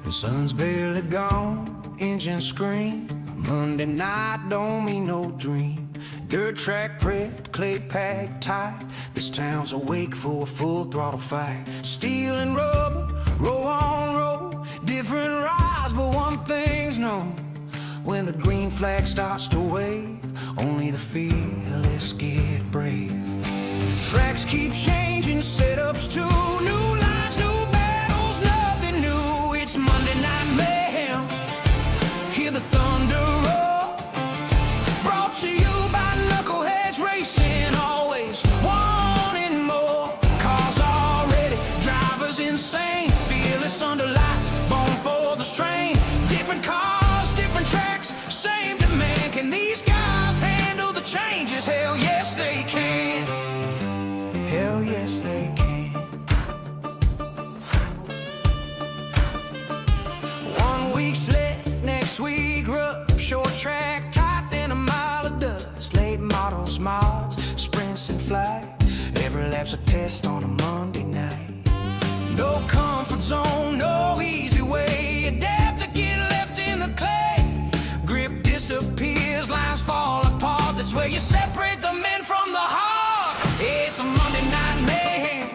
The sun's barely gone, engine scream. Monday night don't mean no dream. Dirt track prepped, clay packed tight. This town's awake for a full throttle fight. Steel and rubber, row on row. Different rides, but one thing's known. When the green flag starts to wave, only the fearless get brave. Tracks keep changing, setups too. New lines, new battles, nothing new. It's Monday Night Mayhem. Hear the thunder roar. Brought to you by Knuckleheadz Racing. Always wanting more. Cars are ready, drivers insane. Fearless under lights, born for the strain. Different cars, different tracks, same demand. Can these guys handle the changes? Hell yes they can. Hell yes they can. 1 week slick, next week rough. Short track, tight than a mile of dust. Late models, mods, sprints and flight. Every lap's a test on a Monday night. No comfort zone, no easy way. Adapt to get left in the clay. Grip disappears, lines fall apart. That's where you separate the men from the heart. It's a Monday Night Mayhem,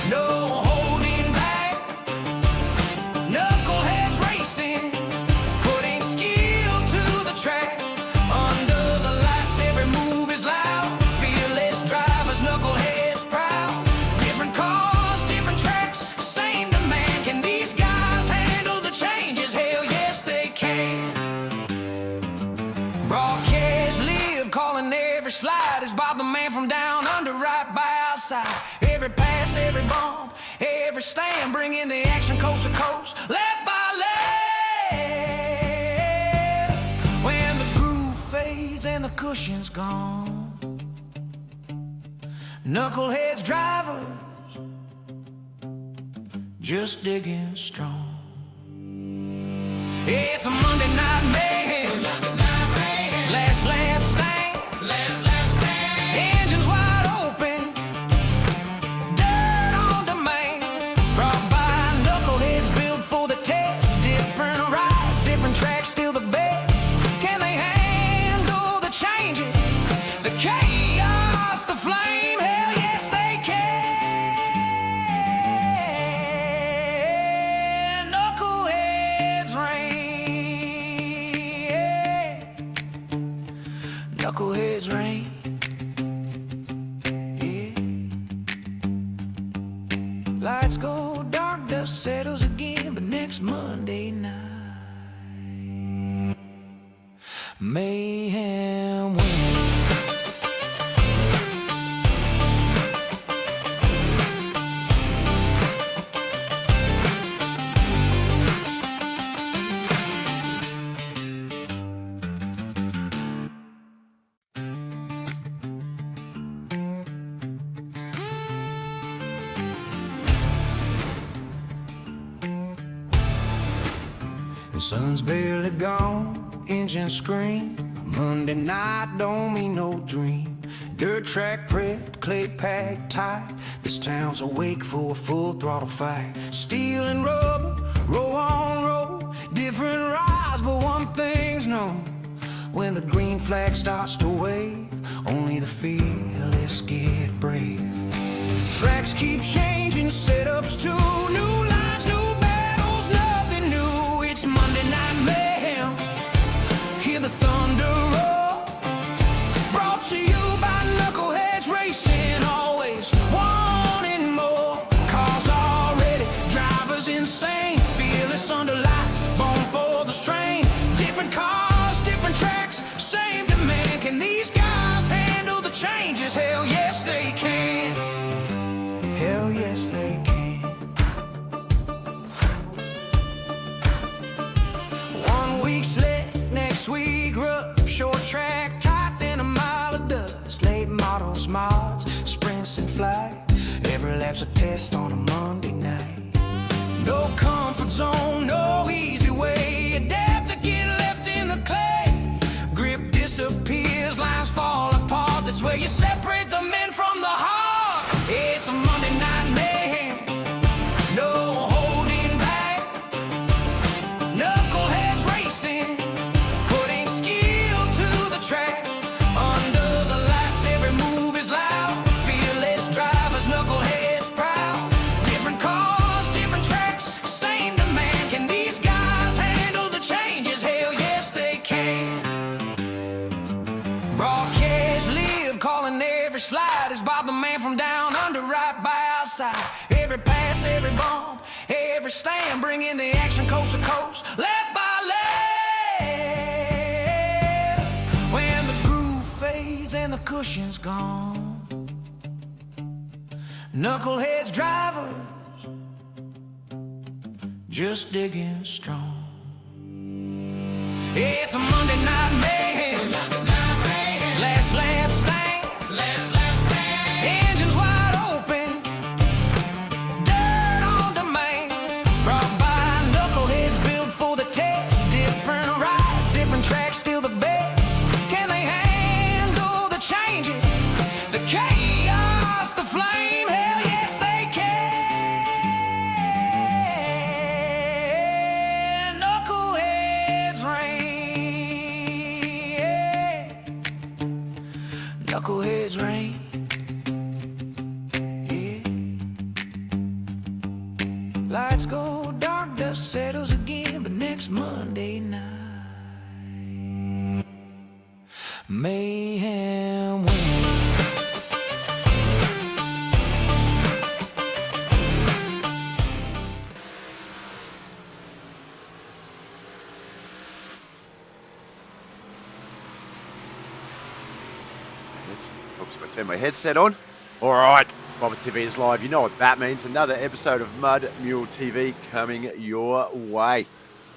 no holding back. Knuckleheadz Racing, putting skill to the track. Under the lights, every move is loud. Fearless drivers, knuckleheads proud. Different cars, different tracks, same demand. Can these guys handle the changes? Hell yes they can. Broadcast live, calling every slide. Is Bob the man from down under, right by our side. Every pass, every bump, every stand, bringing the action coast to coast, lap by lap. When the groove fades and the cushion's gone, Knuckleheadz drivers just digging strong. It's a Monday Night Mayhem, last lap stand, engines wide open, dirt on demand. Brought by Knuckleheadz, built for the test. Different rides, different tracks, still the best. Can they handle the changes, the chaos, the flame? Hell yes they can. Knuckleheadz reign. Knuckleheadz reign. Lights go dark, dust settles again, but next Monday night, mayhem wins. The sun's barely gone, engine scream. Monday night don't mean no dream. Dirt track prepped, clay packed tight. This town's awake for a full throttle fight. Steel and rubber, row on row. Different rides, but one thing's known. When the green flag starts to wave, only the fearless get brave. Tracks keep changing, setups too. New lines, new battles, nothing new. It's Monday Night Mayhem. Hear the thunder roar. Brought to you by Knuckleheadz Racing. Always wanting more. Cars are ready, drivers insane. Fearless under lights, born for the strain. Different cars, different tracks, same demand. Can these guys handle the changes? Hell yes they can. Hell yes they can. 1 week slick, next week rough. Short track, tight than a mile of dust. Late models, mods, sprints and flight. Every lap's a test on a Monday night. No comfort zone, no easy way. Adapt to get left in the clay. Grip disappears, lines fall patience gone. Knuckleheadz drivers just digging strong. It's a Monday night mayhem. Last lap stand. Engines wide open. Dirt on demand. Brought by Knuckleheadz, built for the test. Different rides, different tracks, still the best. Can they handle the changes? The chaos, the flame? Hell yes, they can. Knuckleheadz rain. Knuckleheadz rain. Lights go dark, dust settles again, but next Monday night, mayhem wins. Oops, I turn my headset on. All right, BobbethTV is live. You know what that means. Another episode of Mud Mule TV coming your way.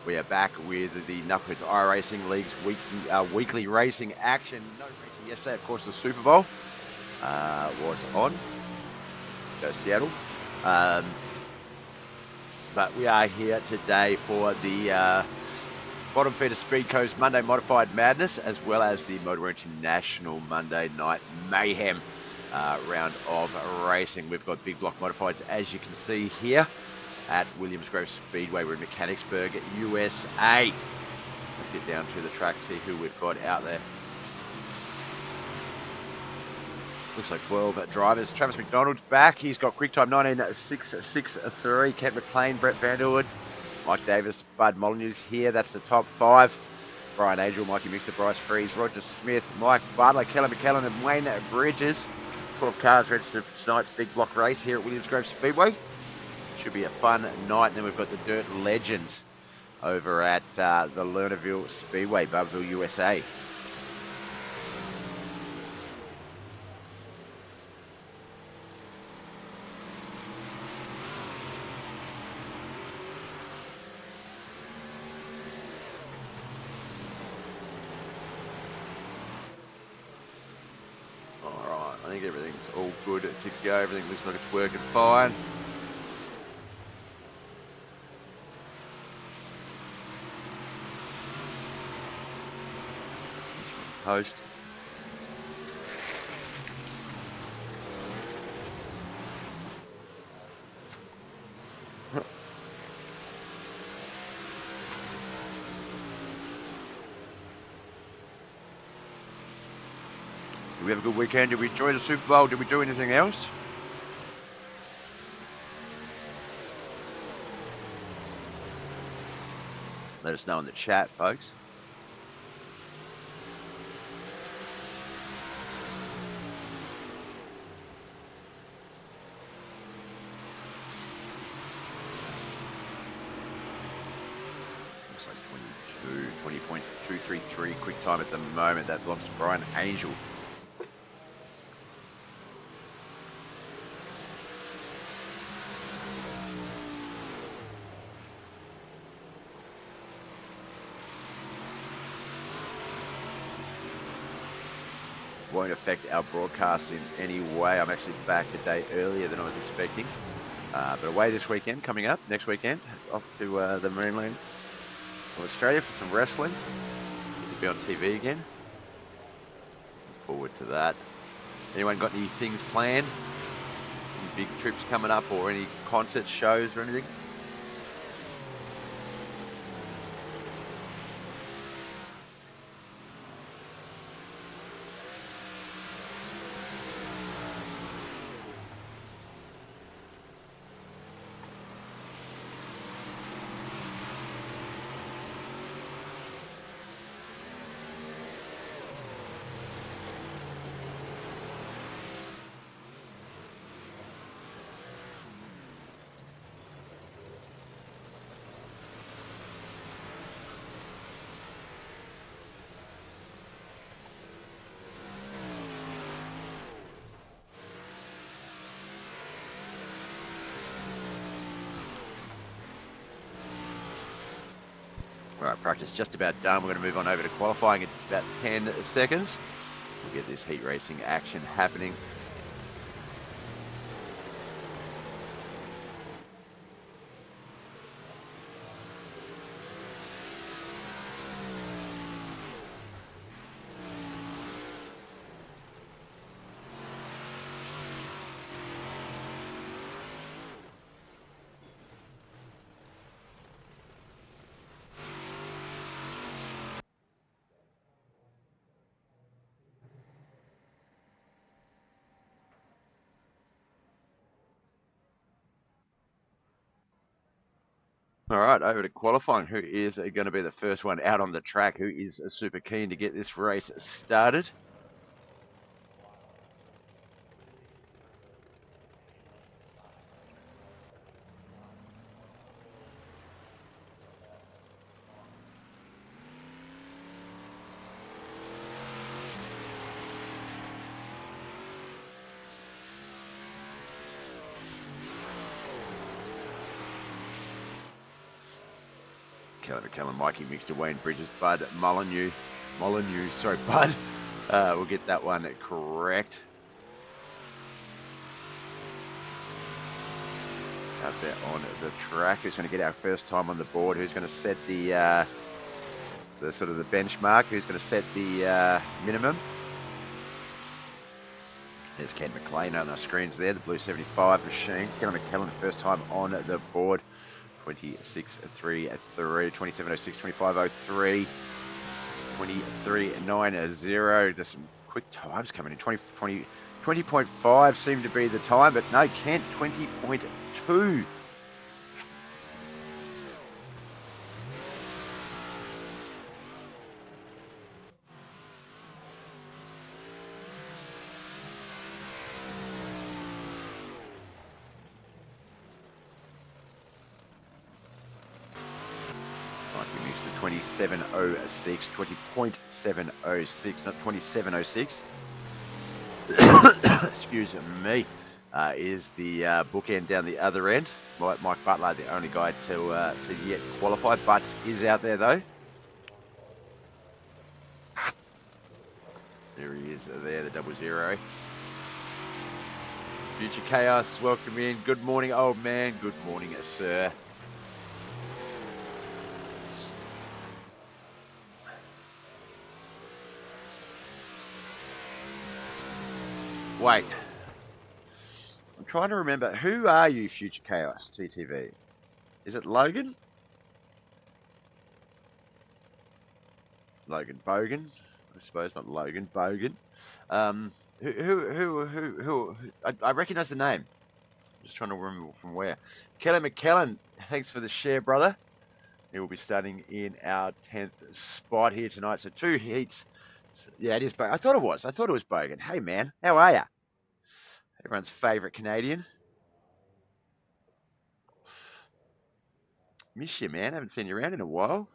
We are back with the Knuckleheadz iRacing League's weekly racing action. No racing yesterday, of course. The Super Bowl was on. Go Seattle. But we are here today for the bottom feeder Speed Coast Monday Modified Madness, as well as the Motor International Monday Night Mayhem round of racing. We've got big block modifieds, as you can see here, at Williams Grove Speedway. We're in Mechanicsburg, USA. Let's get down to the track, see who we've got out there. Looks like 12 drivers. Travis McDonald's back. He's got quick time 19.663. Kent McLean, Brett Vanderwood, Mike Davis, Bud Molyneux's here. That's the top 5. Brian Angel, Mikey Mixter, Bryce Freeze, Roger Smith, Mike Butler, Kelly McKellen, and Wayne Bridges. 12 cars registered for tonight's big block race here at Williams Grove Speedway. Should be a fun night. And then we've got the Dirt Legends over at the Lernerville Speedway, Bubbsville, USA. I think everything's all good to go. Everything looks like it's working fine. Post. Did we have a good weekend? Did we enjoy the Super Bowl? Did we do anything else? Let us know in the chat, folks. Looks like 20.233 quick time at the moment. That belongs to Brian Angel. Won't affect our broadcast in any way. I'm actually back a day earlier than I was expecting. But away this weekend, coming up next weekend, off to the mainland of Australia for some wrestling. Good to be on TV again. Look forward to that. Anyone got any things planned? Any big trips coming up, or any concerts, shows, or anything? All right, practice just about done. We're going to move on over to qualifying in about 10 seconds. We'll get this heat racing action happening. All right, over to qualifying. Who is going to be the first one out on the track? Who is super keen to get this race started? Kellen, Mikey mixed Wayne Bridges, Bud Molyneux, sorry, Bud. We'll get that one correct. Out there on the track, who's going to get our first time on the board? Who's going to set the sort of the benchmark? Who's going to set the minimum? There's Ken McLean on our screens there, the blue 75 machine. Kellen McKellen, first time on the board. 26.3 at 3, 27.06, 25.03, 23.90. There's some quick times coming in. 20.5 seemed to be the time, but no, Kent 20.2. We mixed to 27.06, 20.706, not 27.06. Excuse me. Is the bookend down the other end. Mike Butler, the only guy to yet qualify. Butts is out there though. There he is there, the 00. Future Chaos, welcome in. Good morning, old man. Good morning, sir. Wait. I'm trying to remember. Who are you, Future Chaos, TTV? Is it Logan? Logan Bogan, I suppose, not Logan Bogan. Who? I recognise the name. I'm just trying to remember from where. Kelly McKellen, thanks for the share, brother. He will be starting in our 10th spot here tonight. So 2 heats. Yeah, it is Bogan. I thought it was Bogan. Hey, man, how are ya? Everyone's favourite Canadian. Miss you, man. Haven't seen you around in a while.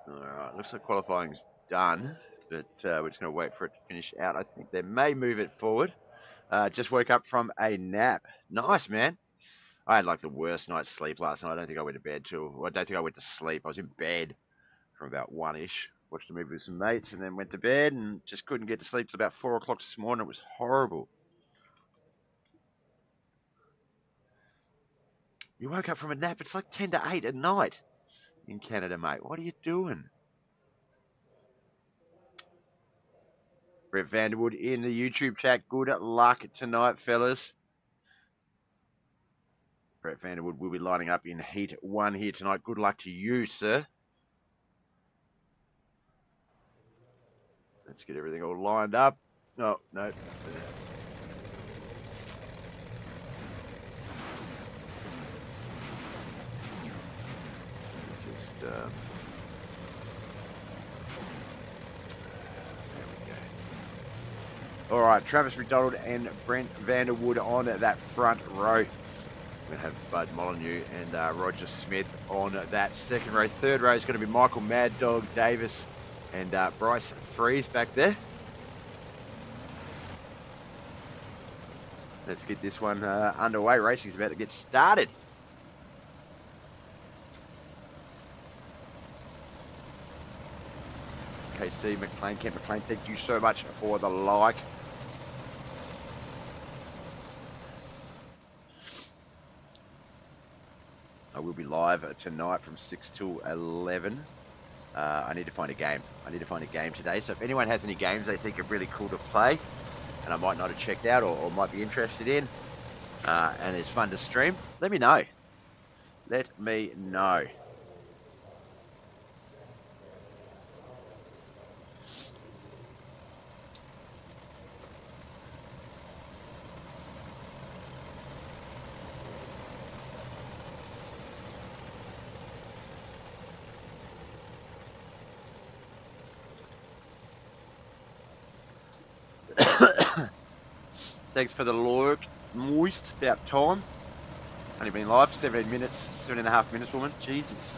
All right, looks like qualifying's done, but we're just going to wait for it to finish out. I think they may move it forward. Just woke up from a nap. Nice, man. I had like the worst night's sleep last night. I don't think I went to bed I don't think I went to sleep. I was in bed from about 1-ish. Watched a movie with some mates and then went to bed and just couldn't get to sleep till about 4 o'clock this morning. It was horrible. You woke up from a nap. It's like 10 to 8 at night in Canada, mate. What are you doing? Brett Vanderwood in the YouTube chat. Good luck tonight, fellas. Brett Vanderwood will be lining up in Heat 1 here tonight. Good luck to you, sir. Let's get everything all lined up. Oh, no. Just, there we go. All right, Travis McDonald and Brent Vanderwood on that front row. We're going to have Bud Molyneux and Roger Smith on that second row. Third row is going to be Michael Mad Dog Davis and Bryce Freeze back there. Let's get this one underway. Racing's about to get started. KC McLean, Kent McLean, thank you so much for the like. I will be live tonight from 6 till 11. I need to find a game. I need to find a game today. So if anyone has any games they think are really cool to play, and I might not have checked out or might be interested in, and it's fun to stream, let me know. Let me know. Thanks for the lurk. Moist, about time. Only been live 17 minutes, 7.5 minutes, woman. Jesus.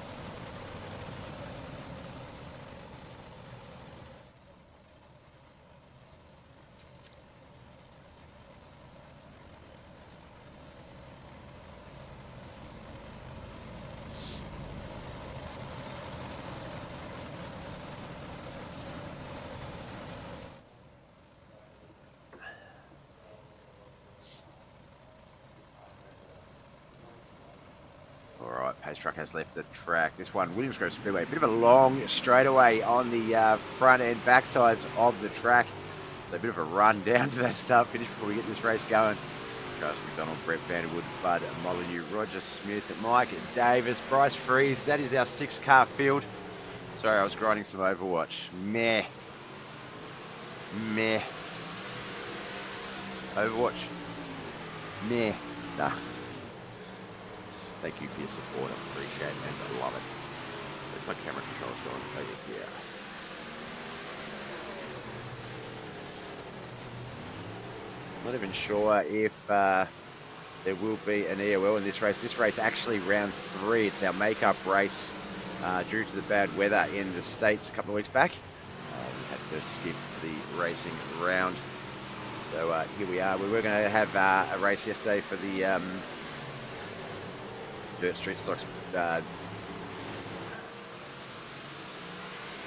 Pace truck has left the track. This one, Williams Grove Speedway, a bit of a long straightaway on the front and back sides of the track. So a bit of a run down to that start finish before we get this race going. Travis McDonald, Brett Vanderwood, Bud Molyneux, Roger Smith, Mike Davis, Bryce Freeze. That is our 6-car field. Sorry, I was grinding some Overwatch. Meh. Overwatch. Meh. Nah. Thank you for your support. I appreciate it, man. I love it. Where's my camera controls going? Over here. Not even sure if there will be an EOL in this race. This race actually round 3. It's our makeup race due to the bad weather in the States a couple of weeks back. We had to skip the racing round. So here we are. We were going to have a race yesterday for the Dirt Street Stocks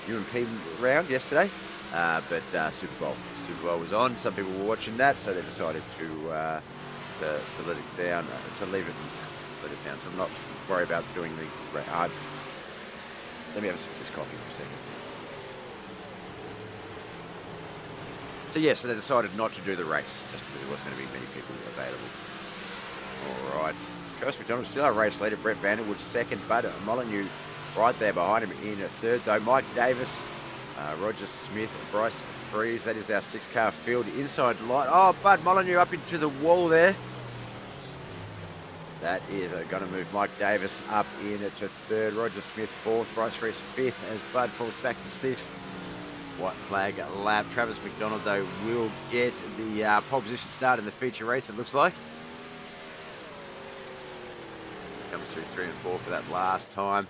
UMP round yesterday, but Super Bowl was on. Some people were watching that, so they decided to let it down, to let it down. So I'm not worried about doing the. Let me have a sip of this coffee for a second. So yeah, so they decided not to do the race just because there wasn't going to be many people available. All right. Travis McDonald still our race leader. Brett Vanderwood second. Bud Molyneux right there behind him in third though. Mike Davis, Roger Smith, Bryce Freeze. That is our 6-car field. Inside light. Oh, Bud Molyneux up into the wall there. That is going to move Mike Davis up in to third. Roger Smith fourth. Bryce Freeze fifth as Bud falls back to sixth. White flag lap. Travis McDonald though will get the pole position start in the feature race, it looks like. Comes through 3 and 4 for that last time.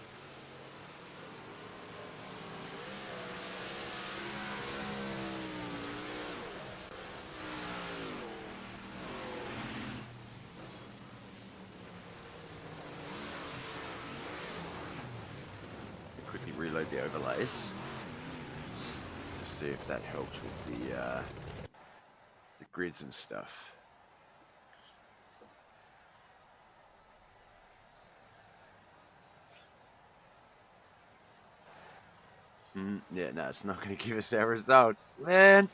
Quickly reload the overlays. Just see if that helps with the grids and stuff. Yeah, no, it's not going to give us our results, man.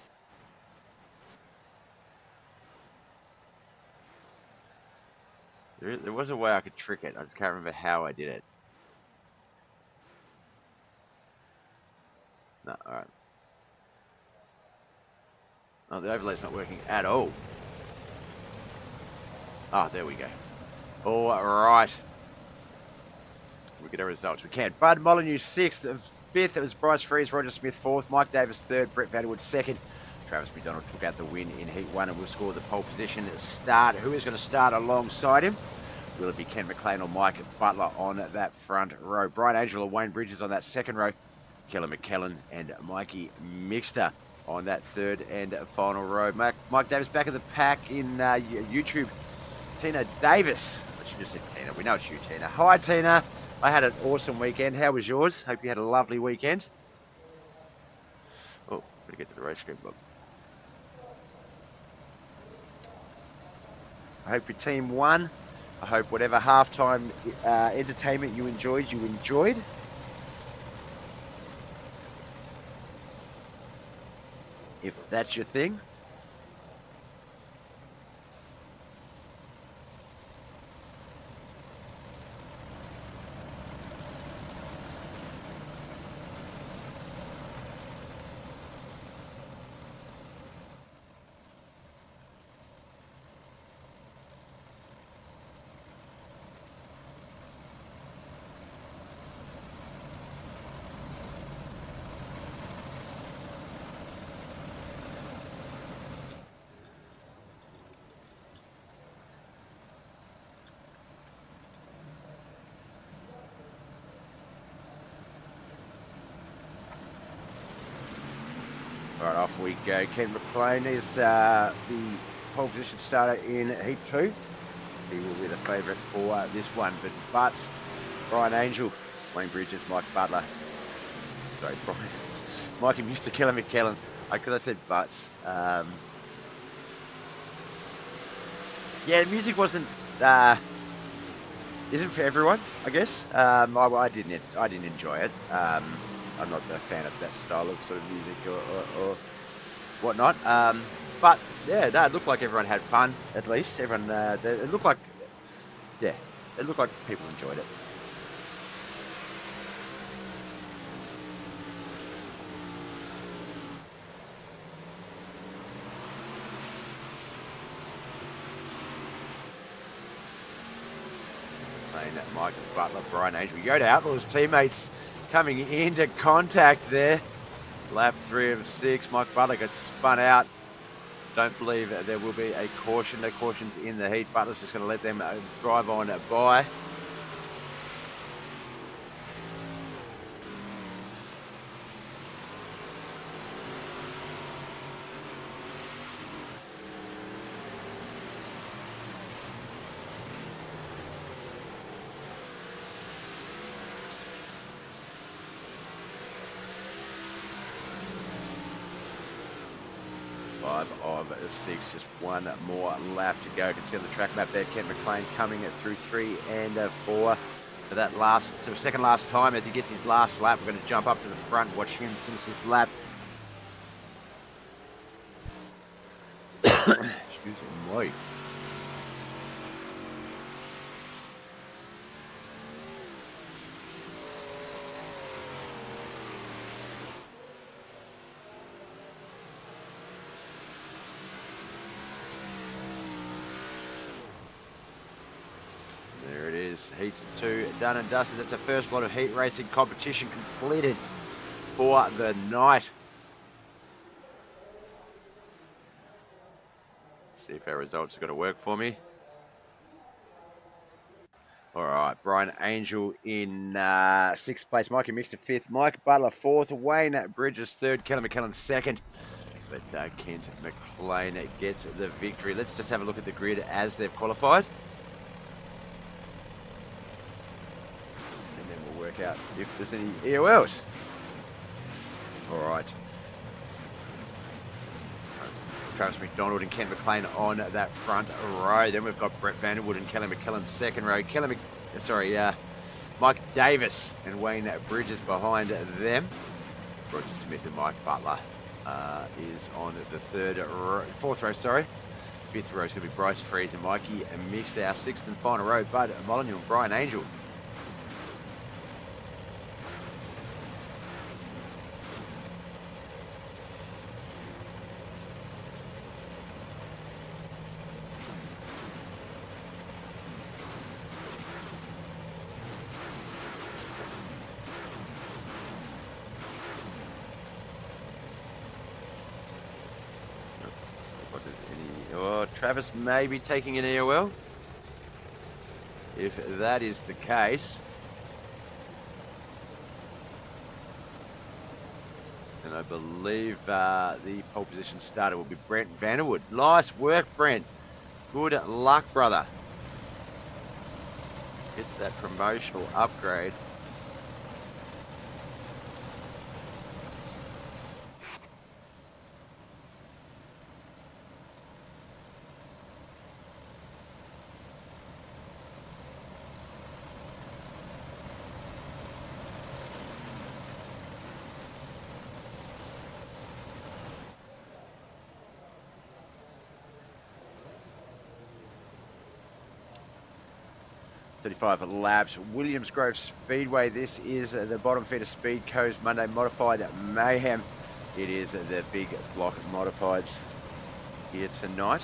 There was a way I could trick it. I just can't remember how I did it. No, all right. Oh, the overlay's not working at all. Ah, there we go. All right. We get our results. We can. Bud Molyneux 6th. 5th, it was Bryce Freeze, Roger Smith 4th, Mike Davis 3rd, Brett Vanderwood 2nd, Travis McDonald took out the win in Heat 1 and will score the pole position start. Who is going to start alongside him? Will it be Ken McLean or Mike Butler on that front row? Brian Angel or Wayne Bridges on that second row. Kelly McKellen and Mikey Mixter on that third and final row. Mike Davis back at the pack in YouTube. Tina Davis. She just said Tina. We know it's you, Tina. Hi, Tina. I had an awesome weekend. How was yours? Hope you had a lovely weekend. Oh, better get to the race screen, Bob. I hope your team won. I hope whatever halftime entertainment you enjoyed. If that's your thing. Right, off we go. Ken McLean is the pole position starter in Heat 2. He will be the favourite for this one. But Butts, Brian Angel, Wayne Bridges, Mike Butler. Sorry, Brian. Mikey Mr. Kelly McKellen. Because I said Butts. Yeah, the music wasn't... isn't for everyone, I guess. I didn't enjoy it. I'm not a fan of that style of sort of music or whatnot. But yeah, no, it looked like everyone had fun. At least everyone. It looked like, yeah, it looked like people enjoyed it. Playing that Mike Butler, Brian Angel. We go to Outlaws teammates. Coming into contact there. Lap 3 of 6. Mike Butler gets spun out. Don't believe there will be a caution. No cautions in the heat. Butler's just going to let them drive on by. 5 of 6, just one more lap to go. You can see on the track map there, Ken McLean coming through 3 and 4 for that second last time. As he gets his last lap, we're going to jump up to the front and watch him finish this lap. Excuse me. There it is, Heat 2 done and dusted. That's the first lot of heat racing competition completed for the night. See if our results are going to work for me. All right, Brian Angel in 6th place, Mikey Mixter 5th, Mike Butler 4th, Wayne Bridges 3rd, Kelly McKellen 2nd. But Kent McLean gets the victory. Let's just have a look at the grid as they've qualified. And then we'll work out if there's any EOLs. All right. Travis McDonald and Kent McLean on that front row. Then we've got Brett Vanderwood and Kelly McKellen 2nd row. Mike Davis and Wayne Bridges behind them. Roger Smith and Mike Butler is on the 4th row, sorry. 5th row is going to be Bryce Freeze and Mikey Mixed. Our 6th and final row, Bud Molyneux and Brian Angel. Or Travis may be taking an EOL. If that is the case, and I believe the pole position starter will be Brent Vanderwood. Nice work, Brent. Good luck, brother. Gets that promotional upgrade. .35 laps, Williams Grove Speedway. This is the bottom feeder Speed Coast Monday Modified Mayhem. It is the big block modifieds here tonight.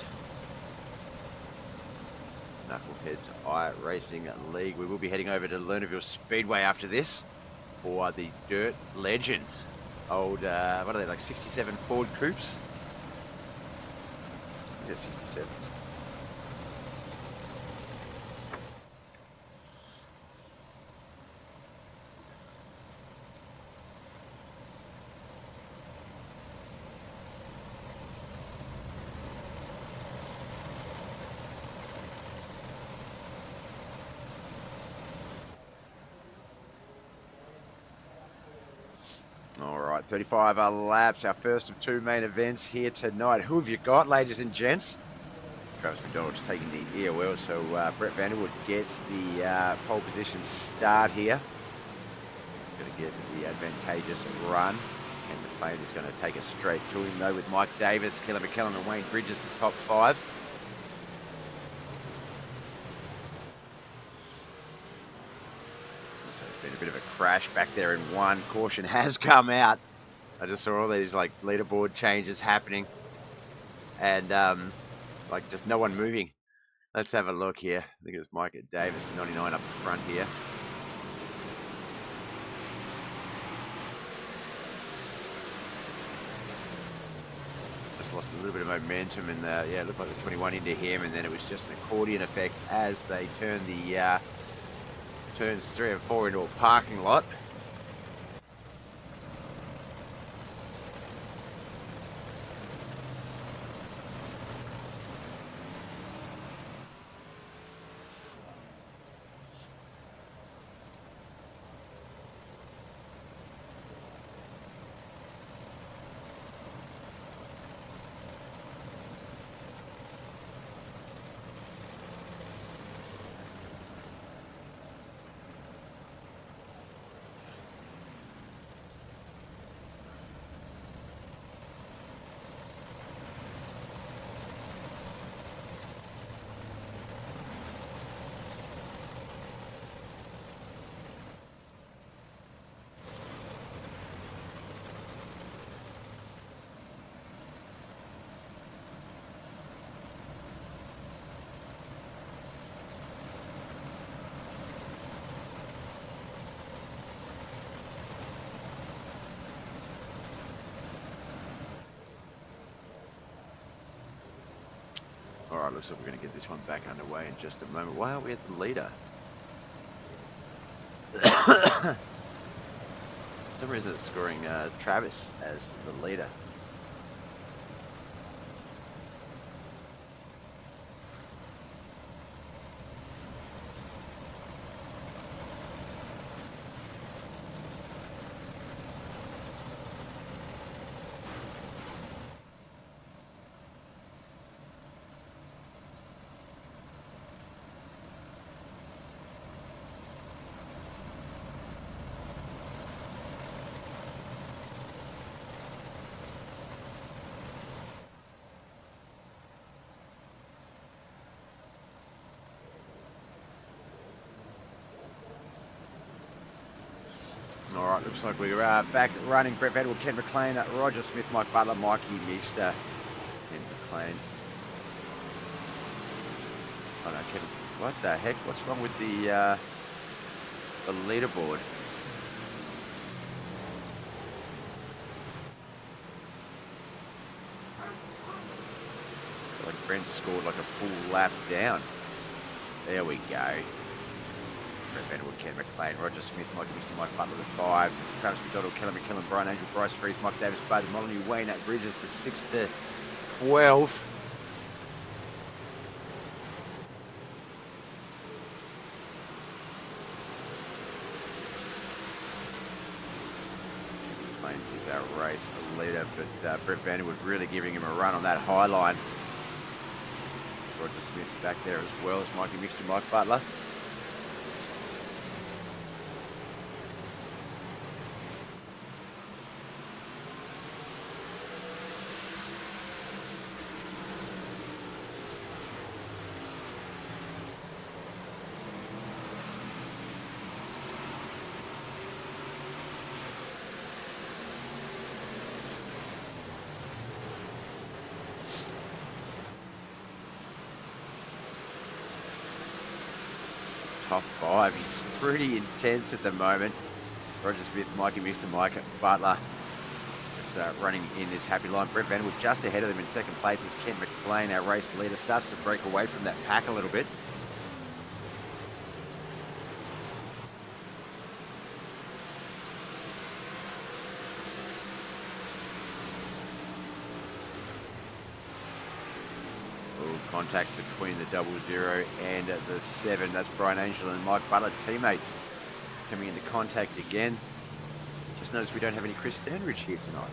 Knuckleheadz iRacing League. We will be heading over to Lernerville Speedway after this for the Dirt Legends. Old, what are they, like 67 Ford Coupes? I think that's 67s. All right, 35 laps, our first of two main events here tonight. Who have you got, ladies and gents? Travis McDonald's taking the EOL, so Brett Vanderwood gets the pole position start here. He's going to get the advantageous run. And McLean is going to take us straight to him, though, with Mike Davis, Keller McKellen and Wayne Bridges, the top five. Been a bit of a crash back there in one. Caution has come out. I just saw all these like leaderboard changes happening and like just no one moving. Let's have a look here. I think it was Mike Davis, 99 up front here. Just lost a little bit of momentum and yeah, it looked like the 21 into him, and then it was just an accordion effect as they turned the turns 3 and 4 into a parking lot. Alright, looks like we're going to get this one back underway in just a moment. Why aren't we at the leader? For some reason it's scoring Travis as the leader. Alright, looks like we're back running. Brett Vanderwood, Ken McLean, Roger Smith, Mike Butler, Mikey Meester, Ken McLean. Oh no, Kevin, what the heck? What's wrong with the leaderboard? like Brent scored like a full lap down. There we go. Brett Vanderwood, Ken McLean, Roger Smith, Mike Mr. Mike Butler the 5, Travis McDonald, Kelly McKillen, Brian Angel, Bryce Freeze, Mike Davis, Bud Molyneux, Wayne at Bridges for 6 to 12. Is our race leader, but Brett Vanderwood really giving him a run on that high line. Roger Smith back there as well as Mikey Mixter, Mike Butler. Top 5. He's pretty intense at the moment. Roger Smith, Mikey Mixter, Mike Butler just running in this happy line. Brett Vanderwood just ahead of them in second place as Kent McLean, our race leader, starts to break away from that pack a little bit. Contact between the 00 and the 7. That's Brian Angel and Mike Butler, teammates, coming into contact again. Just notice we don't have any Chris Standridge here tonight.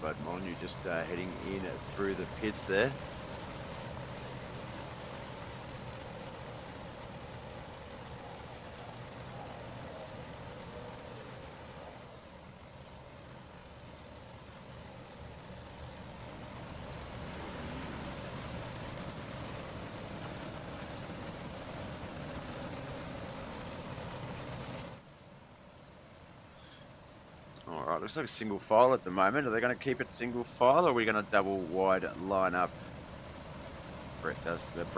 Bud Molyneux just heading in through the pits there. Alright, looks like a single file at the moment. Are they going to keep it single file or are we going to double wide line up? Brent does look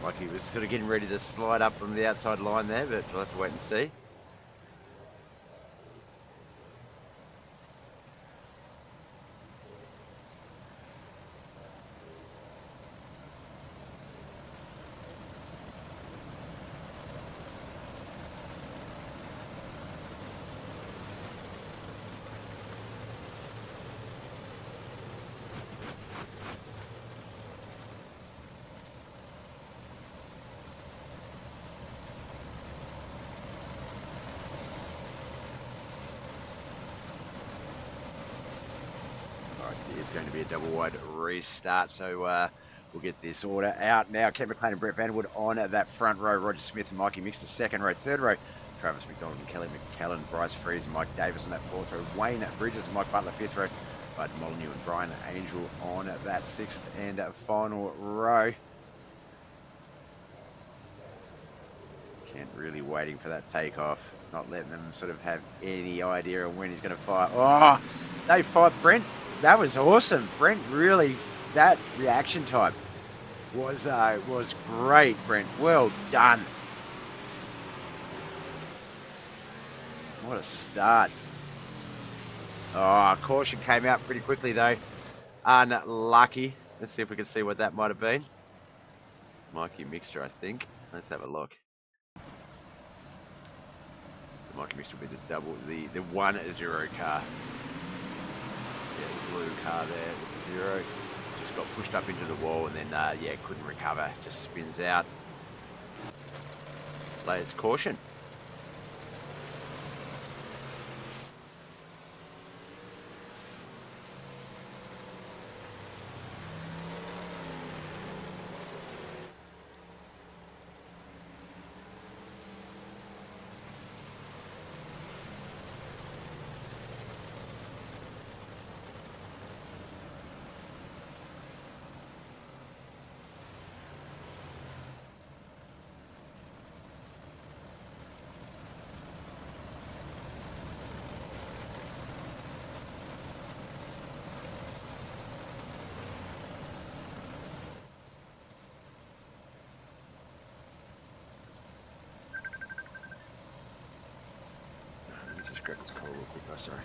like he was sort of getting ready to slide up from the outside line there, but we'll have to wait and see. It's going to be a double wide restart, so we'll get this order out now. Kent McLean and Brett Vanderwood on that front row. Roger Smith and Mikey Mixter second row. Third row, Travis McDonald and Kelly McKellen, Bryce Freeze and Mike Davis on that fourth row. Wayne Bridges and Mike Butler fifth row. Bud Molyneux and Brian Angel on that sixth and final row. Kent really waiting for that takeoff, not letting them sort of have any idea of when he's going to fire. Oh, they fired Brent. That was awesome. Brent really, that reaction time was great, Brent. Well done. What a start. Oh, caution came out pretty quickly though. Unlucky. Let's see if we can see what that might have been. Mikey Mixter, I think. Let's have a look. So Mikey Mixter will be the double, the 1-0 car. Yeah, the blue car there with the 0. Just got pushed up into the wall and then, yeah, couldn't recover. Just spins out. Players caution. Just grab this call real quick, guys, sorry.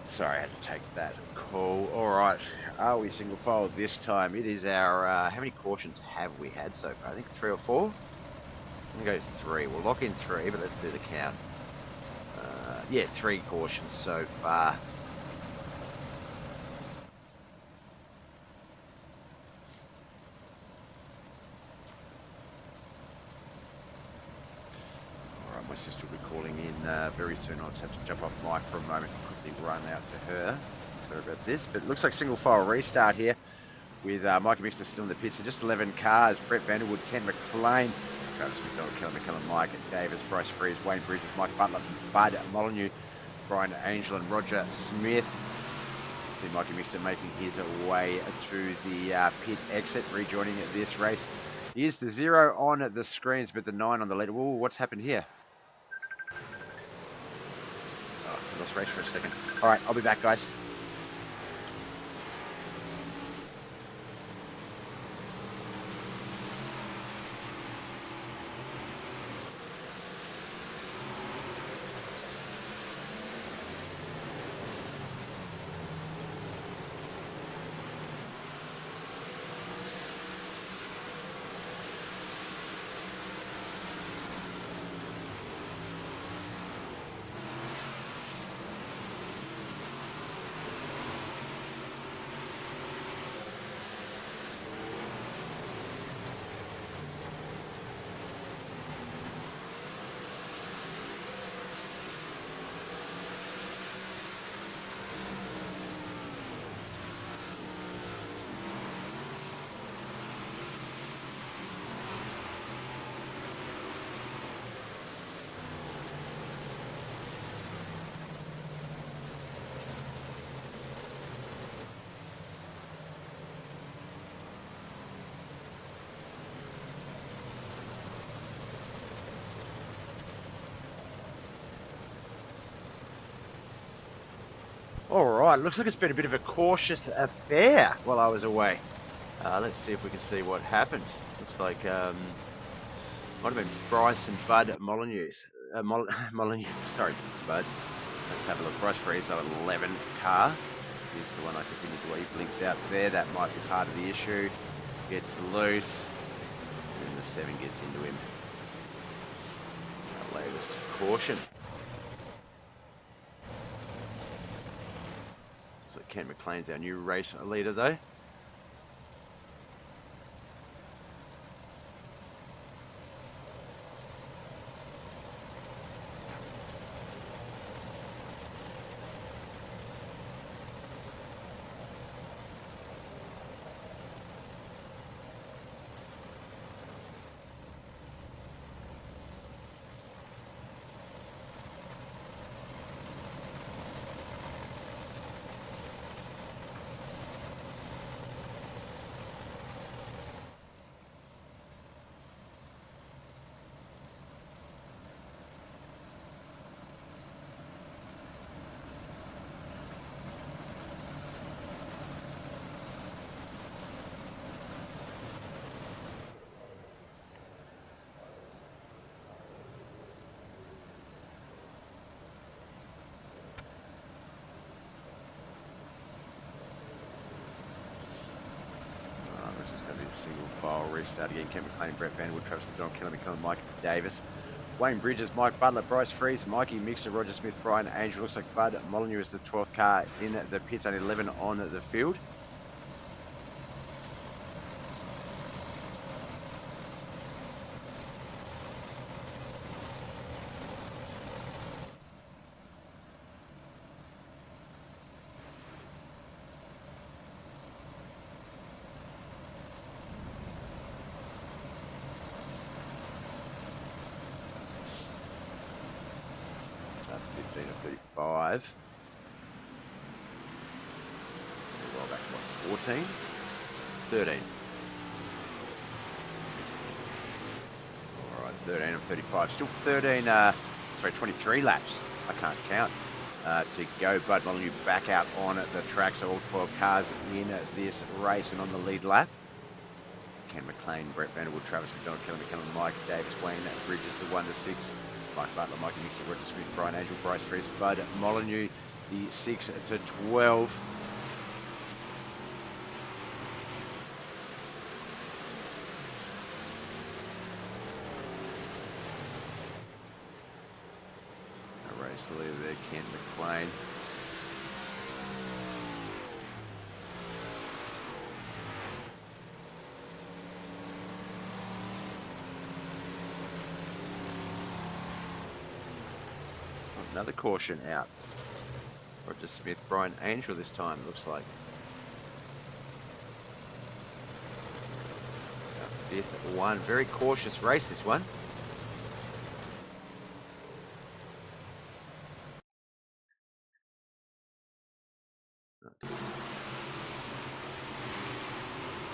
Sorry, I had to take that call. All right, are we single file this time? It is our, how many cautions have we had so far? I think 3 or 4? I'm going to go 3. We'll lock in 3, but let's do the count. Yeah, 3 cautions so far. My sister will be calling in very soon. I'll just have to jump off mic for a moment and quickly run out to her. Sorry about this, but it looks like single file restart here with Mikey Mixter still in the pits. So just 11 cars. Brett Vanderwood, Ken McLean, Travis McDonald, Kelly McKellen, Mike Davis, Bryce Freeze, Wayne Bridges, Mike Butler, Bud Molyneux, Brian Angel and Roger Smith. See Mikey Mixter making his way to the pit exit, rejoining this race. Here's the 0 on the screens, but the 9 on the lead. Whoa, what's happened here? Oh, I lost race for a second. All right, I'll be back, guys. Alright, looks like it's been a bit of a cautious affair while I was away. Let's see if we can see what happened. Looks like, might have been Bryce and Bud Molyneux. Molyneux, sorry, Bud. Let's have a look. Bryce Freeze on 11 car. Here's the one I continue to he blinks out there. That might be part of the issue. Gets loose. And the 7 gets into him. Our latest caution. So Kent McLean's our new race leader though. file, restart again. Kent McLean, Brett Vanderwood, Travis McDonald, Kelly McKellen, Mike Davis, Wayne Bridges, Mike Butler, Bryce Freeze, Mikey Mixter, Roger Smith, Brian Angel. Looks like Bud Molyneux is the 12th car in the pits, only 11 on the field. That's 15 of 35. Roll back to what, 14? 13. Alright, 13 of 35. Still 23 laps. I can't count. To go. Bud Molyneux back out on the track, so all 12 cars in this race and on the lead lap. Ken McLean, Brett Vanderwood, Travis McDonald, Kelly McKellen, Mike Davis, Wayne Bridges, the 1 to 6. Mike Butler, Mikey Mixer, Roger Smith, Brian Angel, Bryce Freeze, Bud Molyneux, the 6 to 12. A race leader there, Ken McLean. Another caution out. Roger Smith, Brian Angel this time, looks like. Our 5th one. Very cautious race, this one.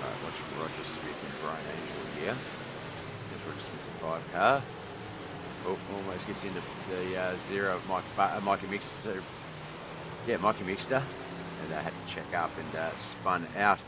Alright, watching Roger Smith and Brian Angel here. There's Roger Smith in 5 car. Oh, almost gets into the 0 of Mikey Mixter. Yeah, Mikey Mixter. And had to check up and spun out.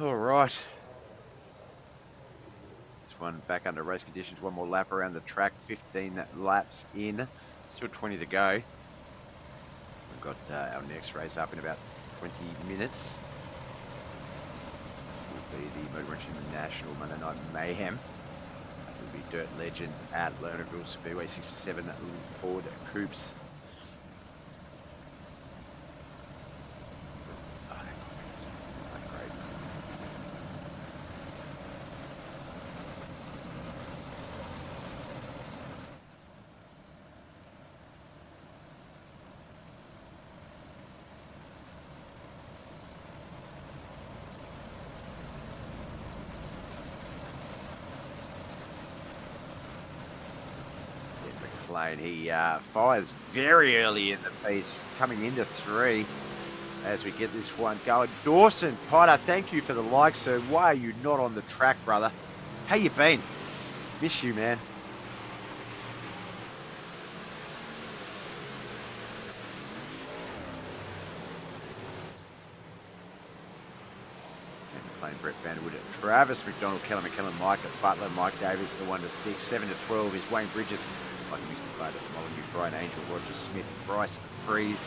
All right. This one back under race conditions. One more lap around the track. 15 laps in. Still 20 to go. We've got our next race up in about 20 minutes. Will be the Motor Racing National Monday Night Mayhem. It will be Dirt Legend at Lernerville Speedway 67 Ford Coupes. Lane. He fires very early in the piece, coming into 3 as we get this one going. Dawson Potter, thank you for the like, sir. Why are you not on the track, brother? How you been? Miss you, man. Brett Vanderwood, Travis McDonald, Kelly McKellen, Mike Butler, Mike Davis, the 1 to 6, 7 to 12 is Wayne Bridges, Mike Mixter, Molyneux, Brian Angel, Roger Smith, Bryce Freeze.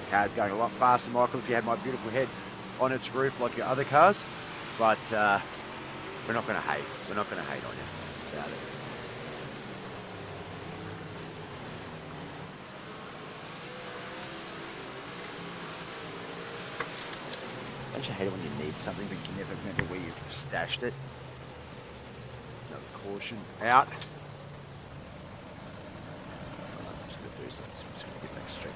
Car's going a lot faster, Michael, if you had my beautiful head on its roof like your other cars. But we're not going to hate. We're not going to hate on you about it. Don't you hate it when you need something but you never remember where you've stashed it? Another caution out. I'm just going to do something. I'm just going to get back straight.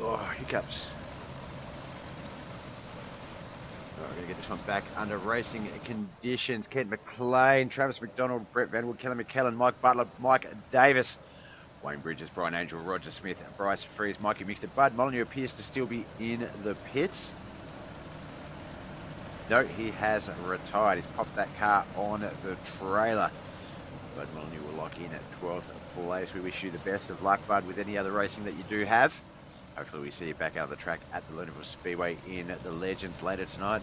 Oh, hiccups. We're going to get this one back under racing conditions. Kent McLean, Travis McDonald, Brett Vanderwood, Kelly McKellen, Mike Butler, Mike Davis, Wayne Bridges, Brian Angel, Roger Smith, Bryce Freeze, Mikey Mixter, Bud Molyneux appears to still be in the pits. No, he has retired. He's popped that car on the trailer. Bud Molyneux will lock in at 12th place. We wish you the best of luck, Bud, with any other racing that you do have. Hopefully we see you back out on the track at the Lernerville Speedway in the Legends later tonight.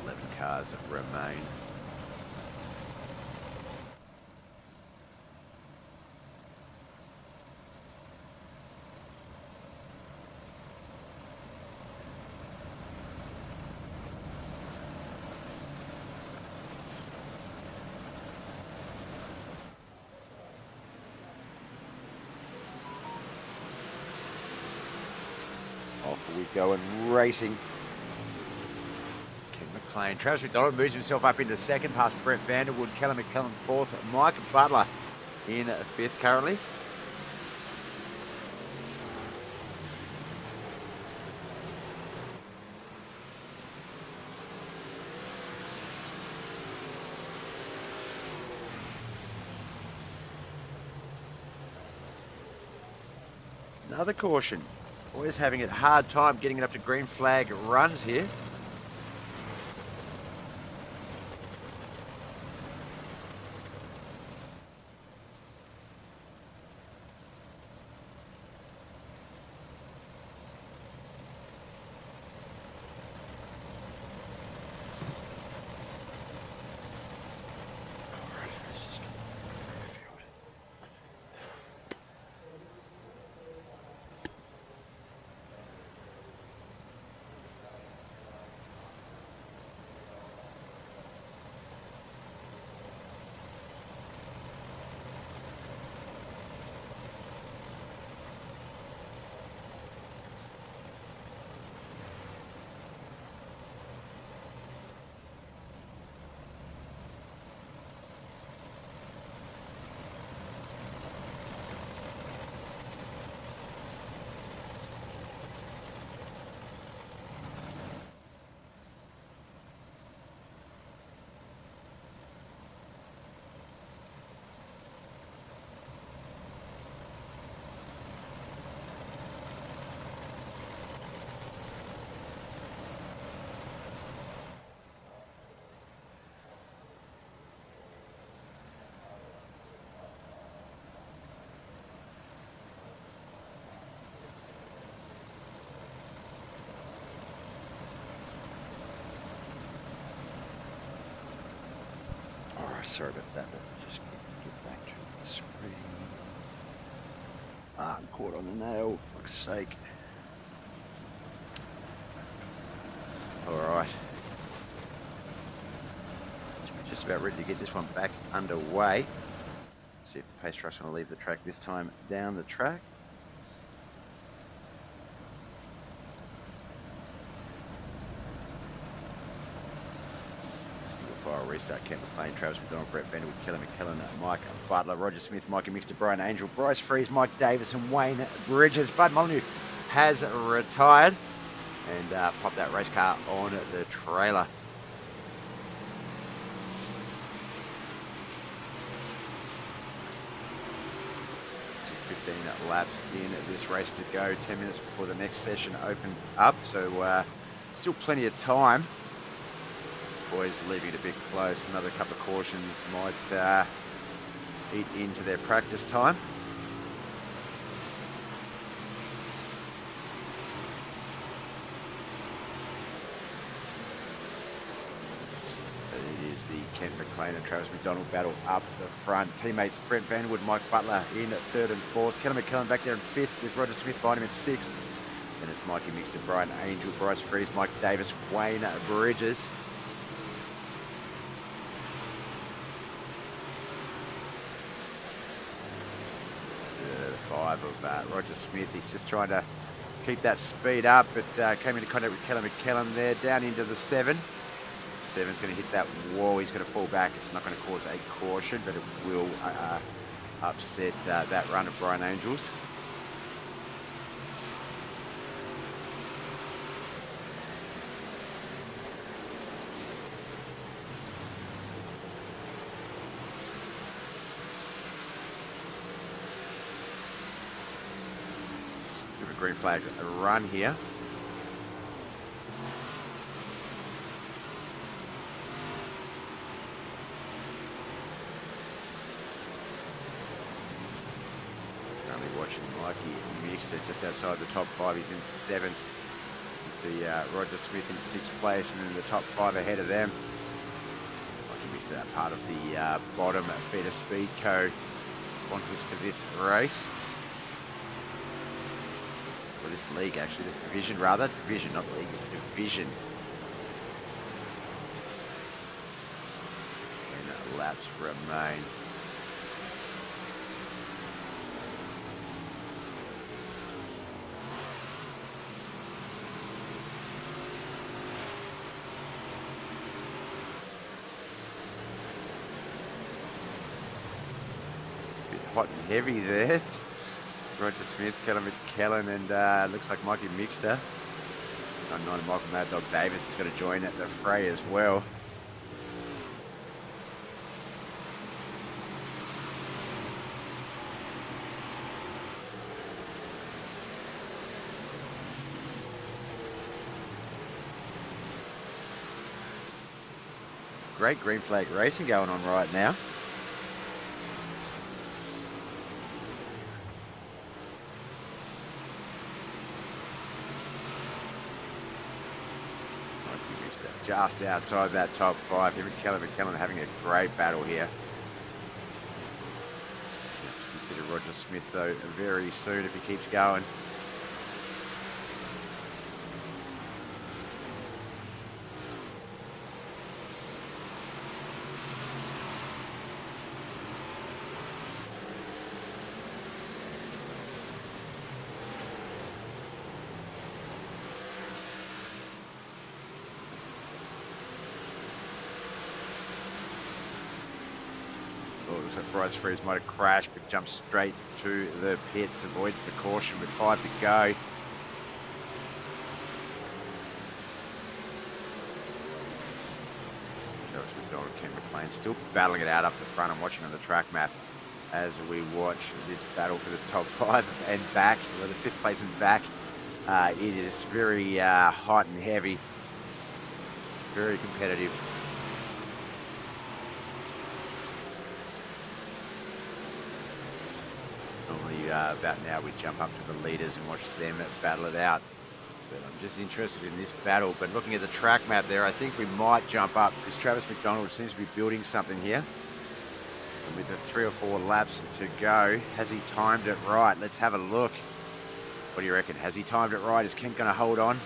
11 cars remain. Off we go and racing. Ken McLean. Travis McDonald moves himself up into second past Brett Vanderwood. Kelly McKellen fourth. Mike Butler in fifth currently. Another caution. Always having a hard time getting it up to green flag runs here. Sorry about that. Let me just get back to the screen. Ah, I'm caught on the nail, for fuck's sake. Alright. just about ready to get this one back underway. See if the pace truck's going to leave the track this time down the track. Fire restart, Kent McLean, Travis McDonald, Brett Vanderwood, Kelly McKellen, Mike Butler, Roger Smith, Mikey Mixter, Brian Angel, Bryce Freeze, Mike Davis, and Wayne Bridges. Bud Molyneux has retired and popped that race car on the trailer. Laps in this race to go, 10 minutes before the next session opens up, so still plenty of time. Boys leaving it a bit close. Another couple of cautions might eat into their practice time. It is the Kent McLean and Travis McDonald battle up the front. Teammates Brent Vanderwood, Mike Butler in at third and fourth. Kelly McKellen back there in fifth with Roger Smith behind him in sixth. Then it's Mikey Mixter, Brian Angel, Bryce Freeze, Mike Davis, Wayne Bridges. Five of Roger Smith. He's just trying to keep that speed up, but came into contact with Kelly McKellen there, down into the seven. Seven's going to hit that wall. He's going to fall back. It's not going to cause a caution, but it will upset that run of Brian Angel's. Green flag run here. Currently watching Mikey Mixter just outside the top five. He's in seventh. You can see Roger Smith in sixth place, and then the top five ahead of them. Mikey Mixter, part of the bottom Better Speed Co. sponsors for this race. This league, actually, this division rather. Division, not league, division. And laps remain. A bit hot and heavy there. Roger Smith, Kelly McKellen, and looks like Mikey Mixter. I'm not Michael Mad Dog Davis is going to join at the fray as well. Great green flag racing going on right now. Just outside that top five. Him and Kelly McKellen having a great battle here. Consider Roger Smith though very soon if he keeps going. Looks like Bryce Freeze might have crashed, but jumps straight to the pits, avoids the caution with 5 to go. Travis McDonald, Kent McLean still battling it out up the front. I'm watching on the track map as we watch this battle for the top 5 and back, or the 5th place and back. It is very hot and heavy, very competitive. Normally about now we jump up to the leaders and watch them battle it out. But I'm just interested in this battle. But looking at the track map there, I think we might jump up because Travis McDonald seems to be building something here. And with the 3 or 4 laps to go, has he timed it right? Let's have a look. What do you reckon? Has he timed it right? Is Kent going to hold on?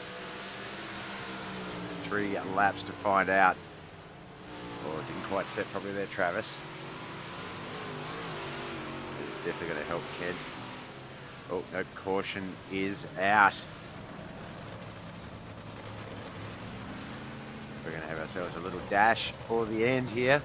3 laps to find out. Or didn't quite set probably there, Travis. It's definitely going to help Ken. Oh, no, caution is out. We're going to have ourselves a little dash for the end here.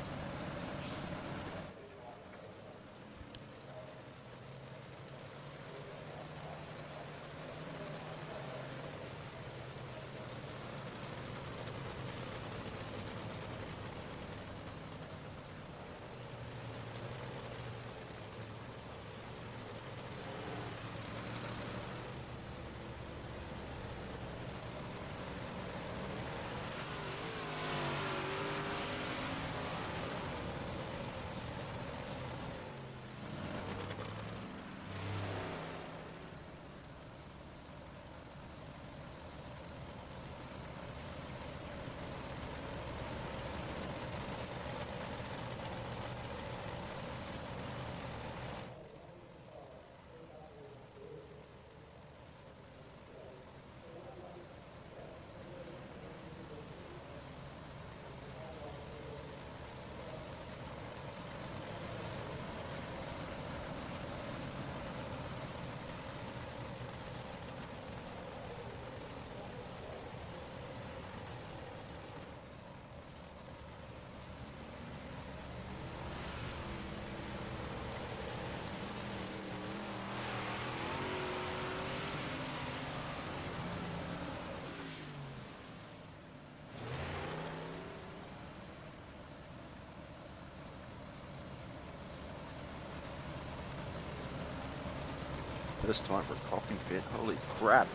This time for a coffee fit. Holy crap.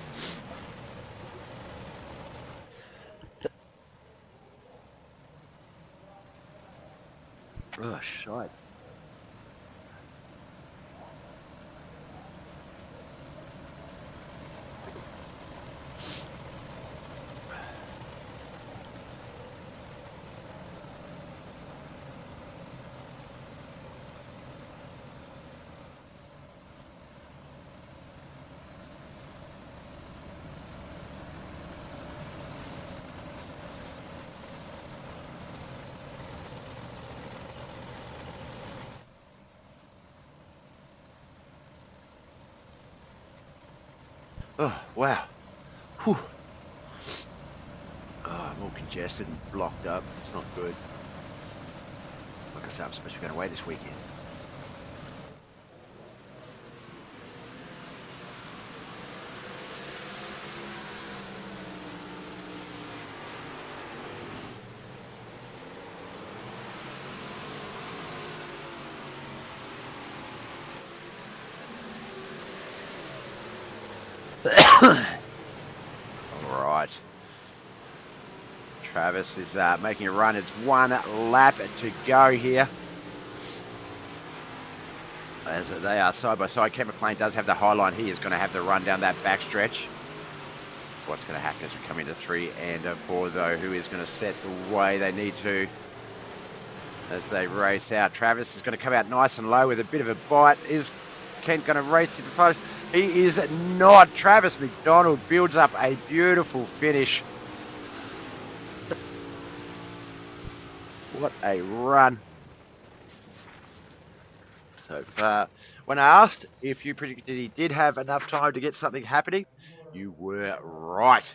Oh, shite. Oh, wow. Whew. Oh, I'm all congested and blocked up. It's not good. Like I said, I'm supposed to be going away this weekend. All right. Travis is making a run. It's one lap to go here. As they are side by side, Kent McLean does have the high line. He is going to have the run down that backstretch. What's going to happen as we come into 3 and 4, though? Who is going to set the way they need to as they race out? Travis is going to come out nice and low with a bit of a bite. Is Kent going to race into front? He is not. Travis McDonald builds up a beautiful finish. What a run so far. When I asked if you predicted he did have enough time to get something happening, you were right.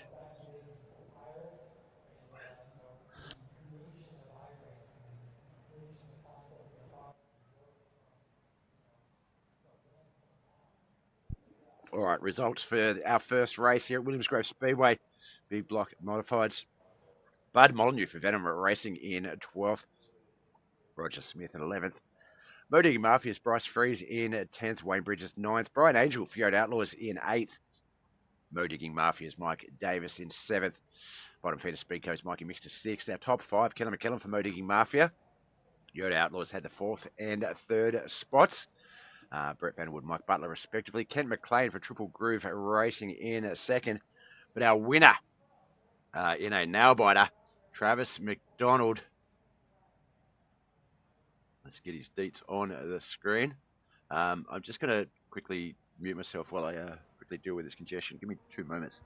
All right, results for our first race here at Williams Grove Speedway. Big block modifieds. Bud Molyneux for Venom Racing in 12th. Roger Smith in 11th. MOTO Mafia's Bryce Freeze in 10th. Wayne Bridges 9th. Brian Angel for Yoda Outlaws in 8th. MOTO Mafia's Mike Davis in 7th. Bottom feeder Speedco's Mikey Mixter 6th. Our top 5, Kelly McKellen for MOTO Mafia. Yoda Outlaws had the 4th and 3rd spots. Brett Vanderwood, Mike Butler, respectively. Kent McLean for Triple Groove Racing in 2nd. But our winner in a nail-biter, Travis McDonald. Let's get his deets on the screen. I'm just going to quickly mute myself while I quickly deal with this congestion. Give me 2 moments.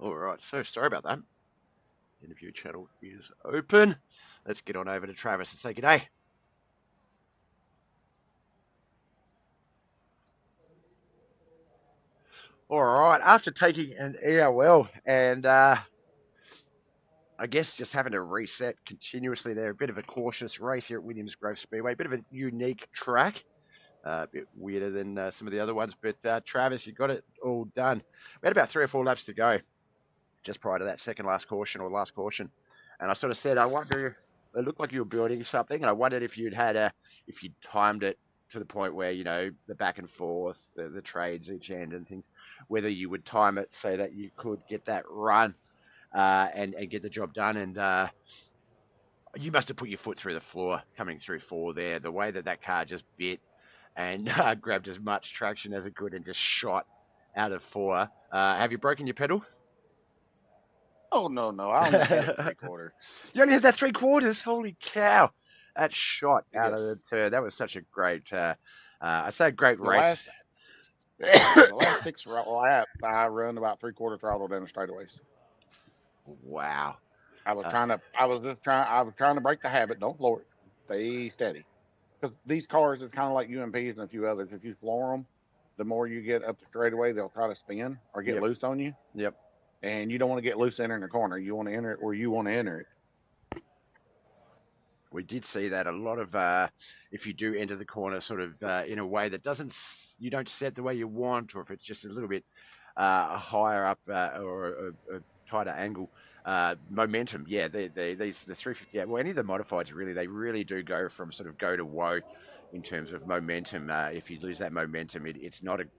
All right, so sorry about that. Interview channel is open. Let's get on over to Travis and say good day. All right, after taking an EOL and I guess just having to reset continuously there, a bit of a cautious race here at Williams Grove Speedway, a bit of a unique track. A bit weirder than some of the other ones, but Travis, you got it all done. We had about 3 or 4 laps to go just prior to that second last caution or last caution, and I sort of said, I wonder. It looked like you were building something, and I wondered if if you'd timed it to the point where the back and forth, the trades each end and things, whether you would time it so that you could get that run and get the job done. And you must have put your foot through the floor coming through 4 there. The way that car just bit and grabbed as much traction as it could and just shot out of 4. Have you broken your pedal? Oh, no. I only had it 3/4. You only had that 3/4? Holy cow. That shot out of the Yes. turn. That was such a great, I say great The race. last 6 laps, I run about 3/4 throttle down the straightaways. Wow. I was trying to break the habit. Don't floor it. Stay steady. Because these cars is kind of like UMPs and a few others. If you floor them, the more you get up the straightaway, they'll try to spin or get Yep. loose on you. Yep. And you don't want to get loose entering the corner. You want to enter it where you want to enter it. We did see that a lot of if you do enter the corner sort of in a way that you don't set the way you want, or if it's just a little bit higher up or a tighter angle, momentum. Yeah, the 350. Well, any of the modifieds really, they really do go from sort of go to woe in terms of momentum. If you lose that momentum, it's not a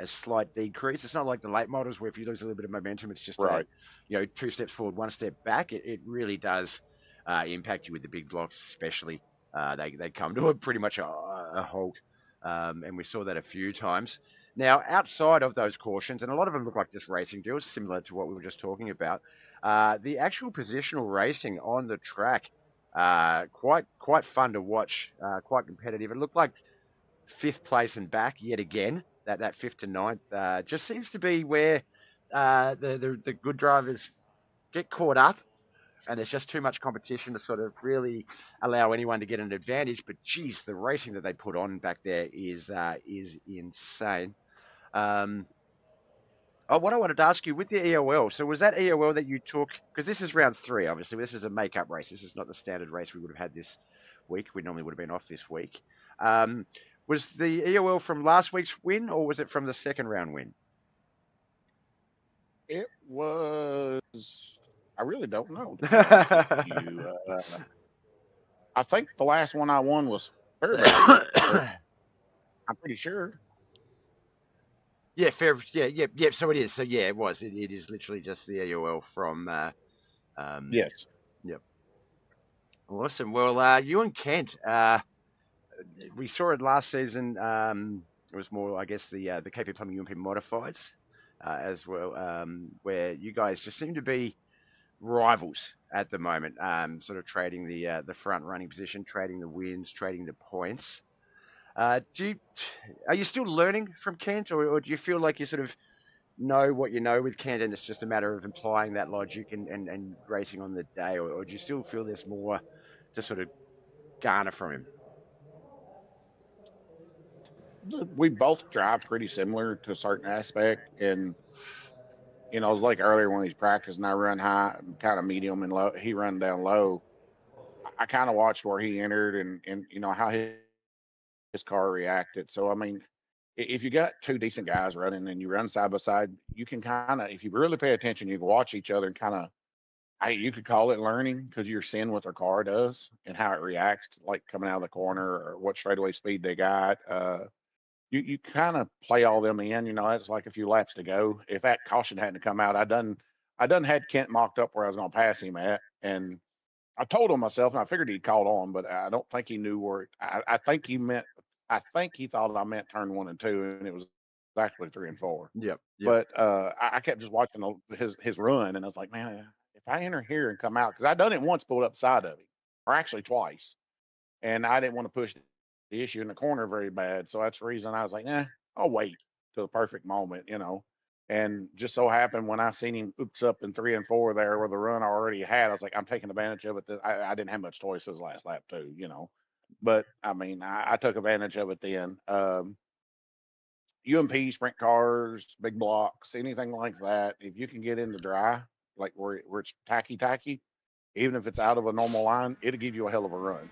slight decrease. It's not like the late models where if you lose a little bit of momentum, it's just Right. 2 steps forward, 1 step back. It really does impact you with the big blocks, especially. They come to pretty much a halt, and we saw that a few times. Now, outside of those cautions, and a lot of them look like just racing deals, similar to what we were just talking about, the actual positional racing on the track, quite fun to watch, quite competitive. It looked like 5th place and back yet again. That 5th to 9th just seems to be where the good drivers get caught up, and there's just too much competition to sort of really allow anyone to get an advantage. But geez, the racing that they put on back there is insane. What I wanted to ask you with the EOL, so was that EOL that you took, because this is round 3, obviously, this is a make-up race. This is not the standard race we would have had this week. We normally would have been off this week. Was the EOL from last week's win, or was it from the second round win? It was. I really don't know. I think the last one I won was Fairbanks. I'm pretty sure. Yeah, fair. Yeah. So it is. So yeah, it was. It is literally just the EOL from. Yes. Yep. Awesome. Well, you and Kent, we saw it last season. It was more, I guess, the KP Plumbing UMP modifieds as well, where you guys just seem to be rivals at the moment. Sort of trading the front running position, trading the wins, trading the points. Are you still learning from Kent, or do you feel like you sort of know what you know with Kent, and it's just a matter of applying that logic and racing on the day, or do you still feel there's more to sort of garner from him? We both drive pretty similar to a certain aspect, and like earlier when he's practicing, I run high, kind of medium and low. He run down low. I kind of watched where he entered and how his car reacted. So I mean, if you got 2 decent guys running and you run side by side, you can kind of, if you really pay attention, you can watch each other and kind of, you could call it learning because you're seeing what their car does and how it reacts, like coming out of the corner or what straightaway speed they got. You kind of play all them in. It's like a few laps to go. If that caution hadn't come out, I done had Kent mocked up where I was going to pass him at, and I told him myself, and I figured he'd caught on, but I don't think he knew where. I think he meant. I think he thought I meant turn 1 and 2, and it was actually 3 and 4. Yep. But I kept just watching his run, and I was like, man, if I enter here and come out, because I done it once, pulled up side of him, or actually twice, and I didn't want to push the issue in the corner very bad, so that's the reason I was like, I'll wait till the perfect moment, And just so happened when I seen him oops up in 3 and 4 there where the run I already had, I was like, I'm taking advantage of it. I didn't have much choice his last lap too, you know. But I mean, I took advantage of it then. UMP, sprint cars, big blocks, anything like that. If you can get into dry, like where it's tacky, even if it's out of a normal line, it'll give you a hell of a run.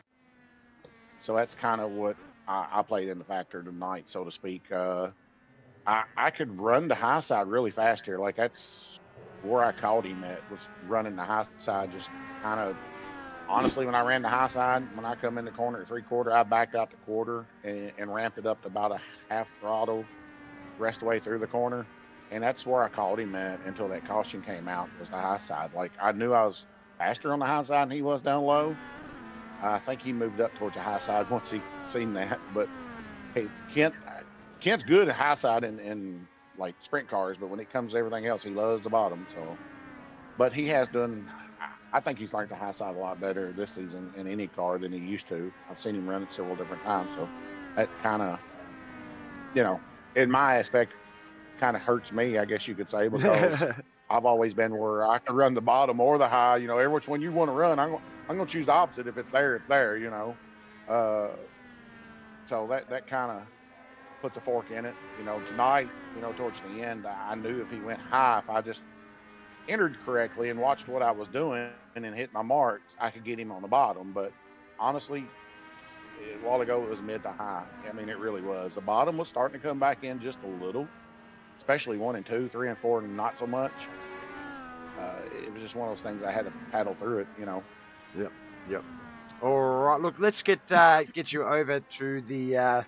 So that's kind of what I played in the factor tonight, so to speak. I could run the high side really fast here. Like that's where I caught him at, was running the high side. Just kind of honestly, when I ran the high side, when I come in the corner at 3/4, I backed out the quarter and ramped it up to about a half throttle, rest away through the corner. And that's where I caught him at until that caution came out, was the high side. Like I knew I was faster on the high side than he was down low. I think he moved up towards the high side once he seen that. But hey, Kent's good at high side and like sprint cars, but when it comes to everything else, he loves the bottom. So, but he has done. I think he's learned the high side a lot better this season in any car than he used to. I've seen him run it several different times, so that kind of, you know, in my aspect, kind of hurts me, I guess you could say, because I've always been where I can run the bottom or the high. You know, every which one you want to run, I'm going to choose the opposite. If it's there, it's there. You know, so that kind of puts a fork in it. You know, tonight, you know, towards the end, I knew if he went high, if I just entered correctly and watched what I was doing and then hit my marks, I could get him on the bottom. But honestly, a while ago it was mid to high. I mean, it really was. The bottom was starting to come back in just a little, especially 1 and 2, 3 and 4, and not so much. It was just one of those things I had to paddle through it, you know. Yep. All right, look, let's get you over to the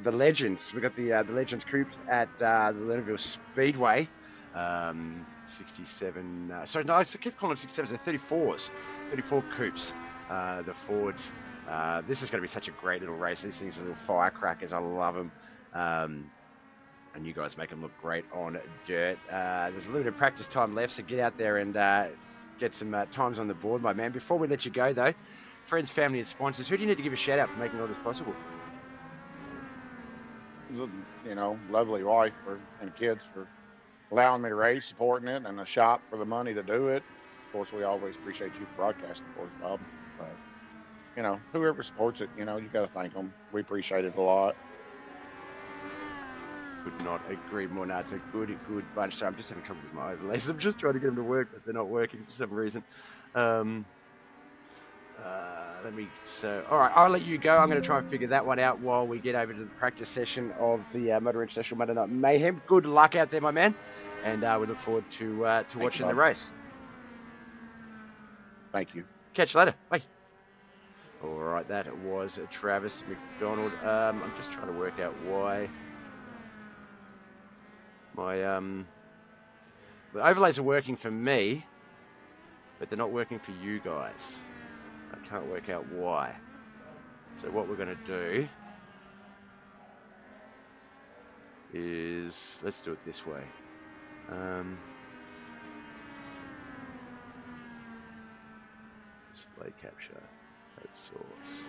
legends. We got the legends coupes at the Lernerville Speedway. 67. Sorry, no, I keep calling them 67s. They're 34s. 34 coupes. The Fords. This is going to be such a great little race. These things are little firecrackers. I love them. And you guys make them look great on dirt. There's a little bit of practice time left, so get out there and get some times on the board, my man. Before we let you go, though, friends, family, and sponsors, who do you need to give a shout out for making all this possible? You know, lovely wife and kids for allowing me to race, supporting it, and the shop for the money to do it. Of course, we always appreciate you broadcasting for us, Bob. But, you know, whoever supports it, you know, you got to thank them. We appreciate it a lot. Could not agree more. No, it's a good bunch. So I'm just having trouble with my overlays. I'm just trying to get them to work, but they're not working for some reason. All right, I'll let you go. I'm going to try and figure that one out while we get over to the practice session of the Motor International Monday Night Mayhem. Good luck out there, my man, and we look forward to watching the race. Thank you. Catch you later. Bye. All right, that was Travis McDonald. I'm just trying to work out why my the overlays are working for me, but they're not working for you guys. I can't work out why. So what we're going to do is, let's do it this way. Display capture, code source.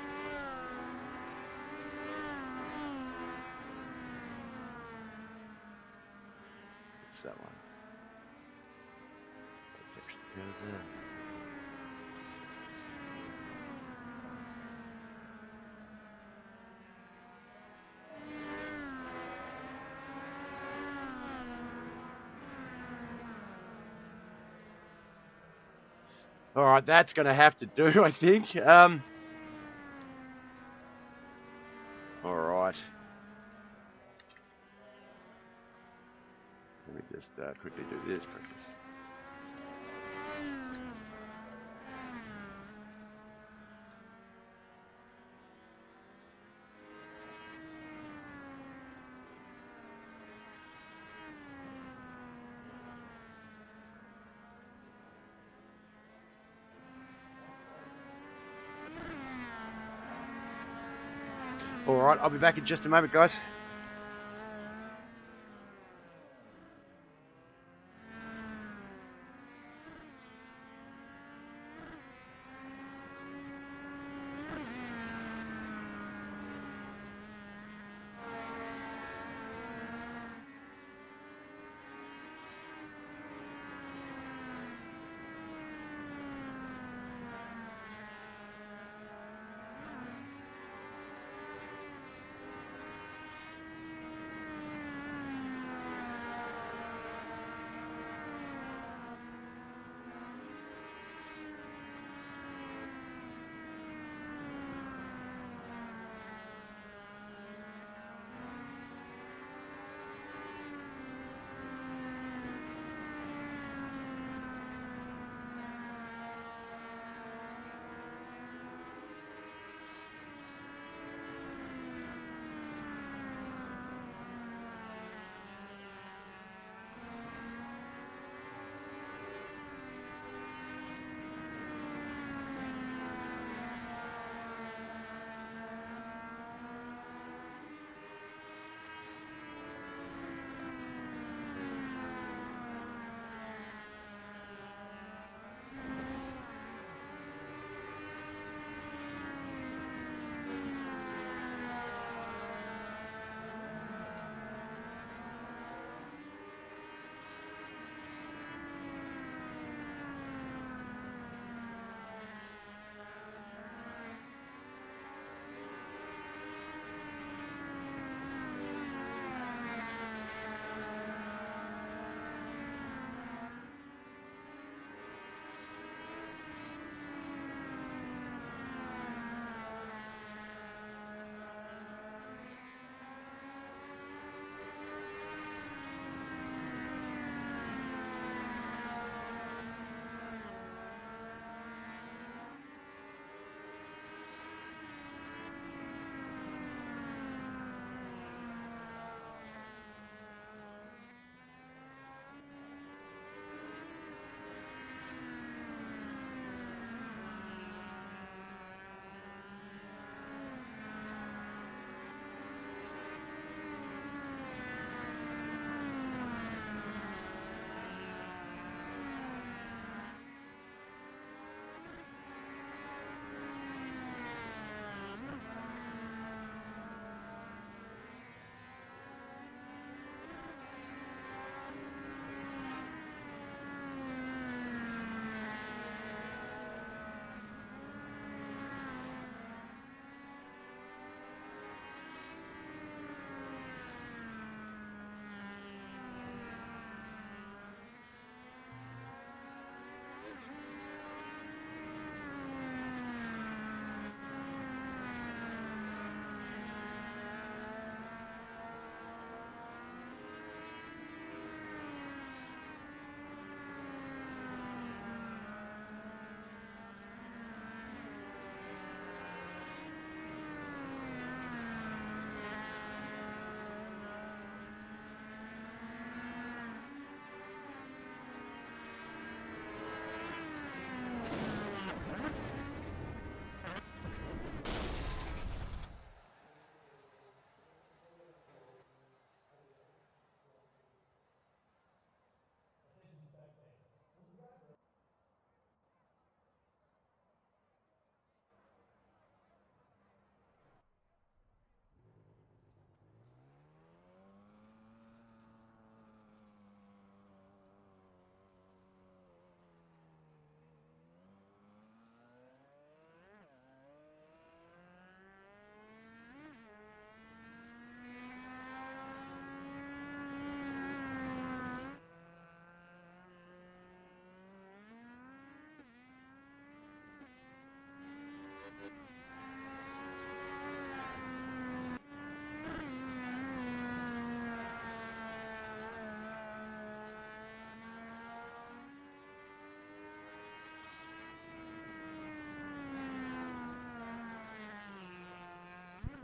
What's that one? Capture browser. All right, that's going to have to do, I think. All right. Let me just quickly do this practice. All right, I'll be back in just a moment, guys.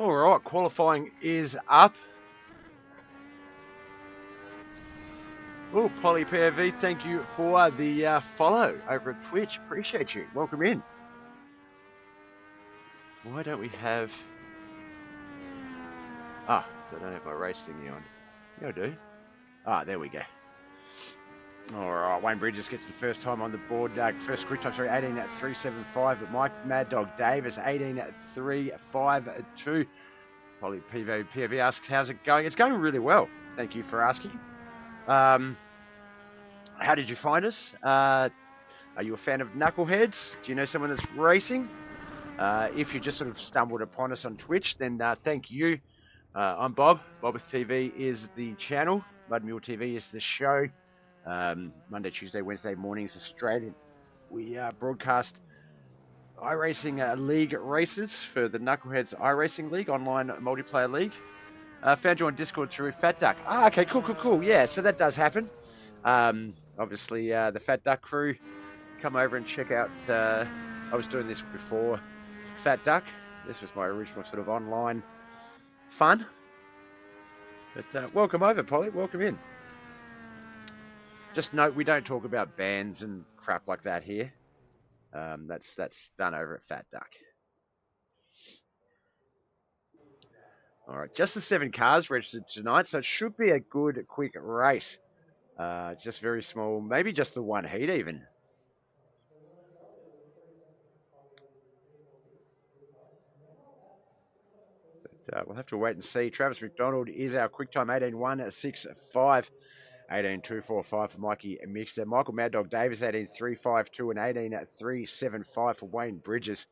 All right, qualifying is up. Oh, Polly POV, thank you for the follow over at Twitch. Appreciate you. Welcome in. Why don't we have... Ah, I don't have my race thingy on. Yeah, I do. Ah, there we go. All right, Wayne Bridges gets the first time on the board. First quick time, sorry, 18.375. But Mike Mad Dog Davis, 18.352. Polly POV asks, how's it going? It's going really well. Thank you for asking. How did you find us? Are you a fan of Knuckleheadz? Do you know someone that's racing? If you just sort of stumbled upon us on Twitch, then thank you. I'm Bob. BobbethTV is the channel. Mudmule TV is the show. Monday, Tuesday, Wednesday mornings, Australian. We broadcast iRacing League races for the Knuckleheadz iRacing League, online multiplayer league. Found you on Discord through Fat Duck. Ah, okay, cool. Yeah, so that does happen. Obviously, the Fat Duck crew, come over and check out. I was doing this before Fat Duck. This was my original sort of online fun. But welcome over, Polly. Welcome in. Just note, we don't talk about bands and crap like that here. That's done over at Fat Duck. All right, just the 7 cars registered tonight, so it should be a good, quick race. Just very small, maybe just the one heat even. But we'll have to wait and see. Travis McDonald is our quick time, 18.165. 18.245 for Mikey Mixter. Michael Mad Dog Davis, 18.352 and 18.375 for Wayne Bridges.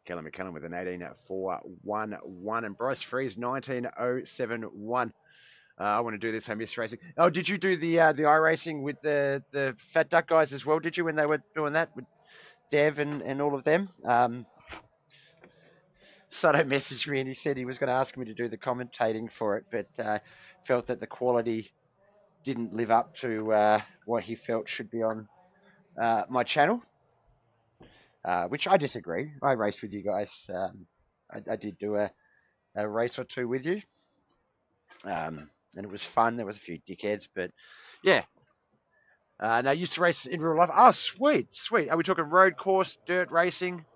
Callum McCallum with an 18.411. And Bryce Freeze, 19.071. I want to do this. I miss racing. Oh, did you do the iRacing with the Fat Duck guys as well? Did you, when they were doing that with Dev and all of them? Soto messaged me and he said he was going to ask me to do the commentating for it, but felt that the quality didn't live up to what he felt should be on my channel, which I disagree. I raced with you guys. I did do a race or two with you, and it was fun. There was a few dickheads, but yeah. And I used to race in real life. Oh, sweet. Are we talking road course, dirt racing?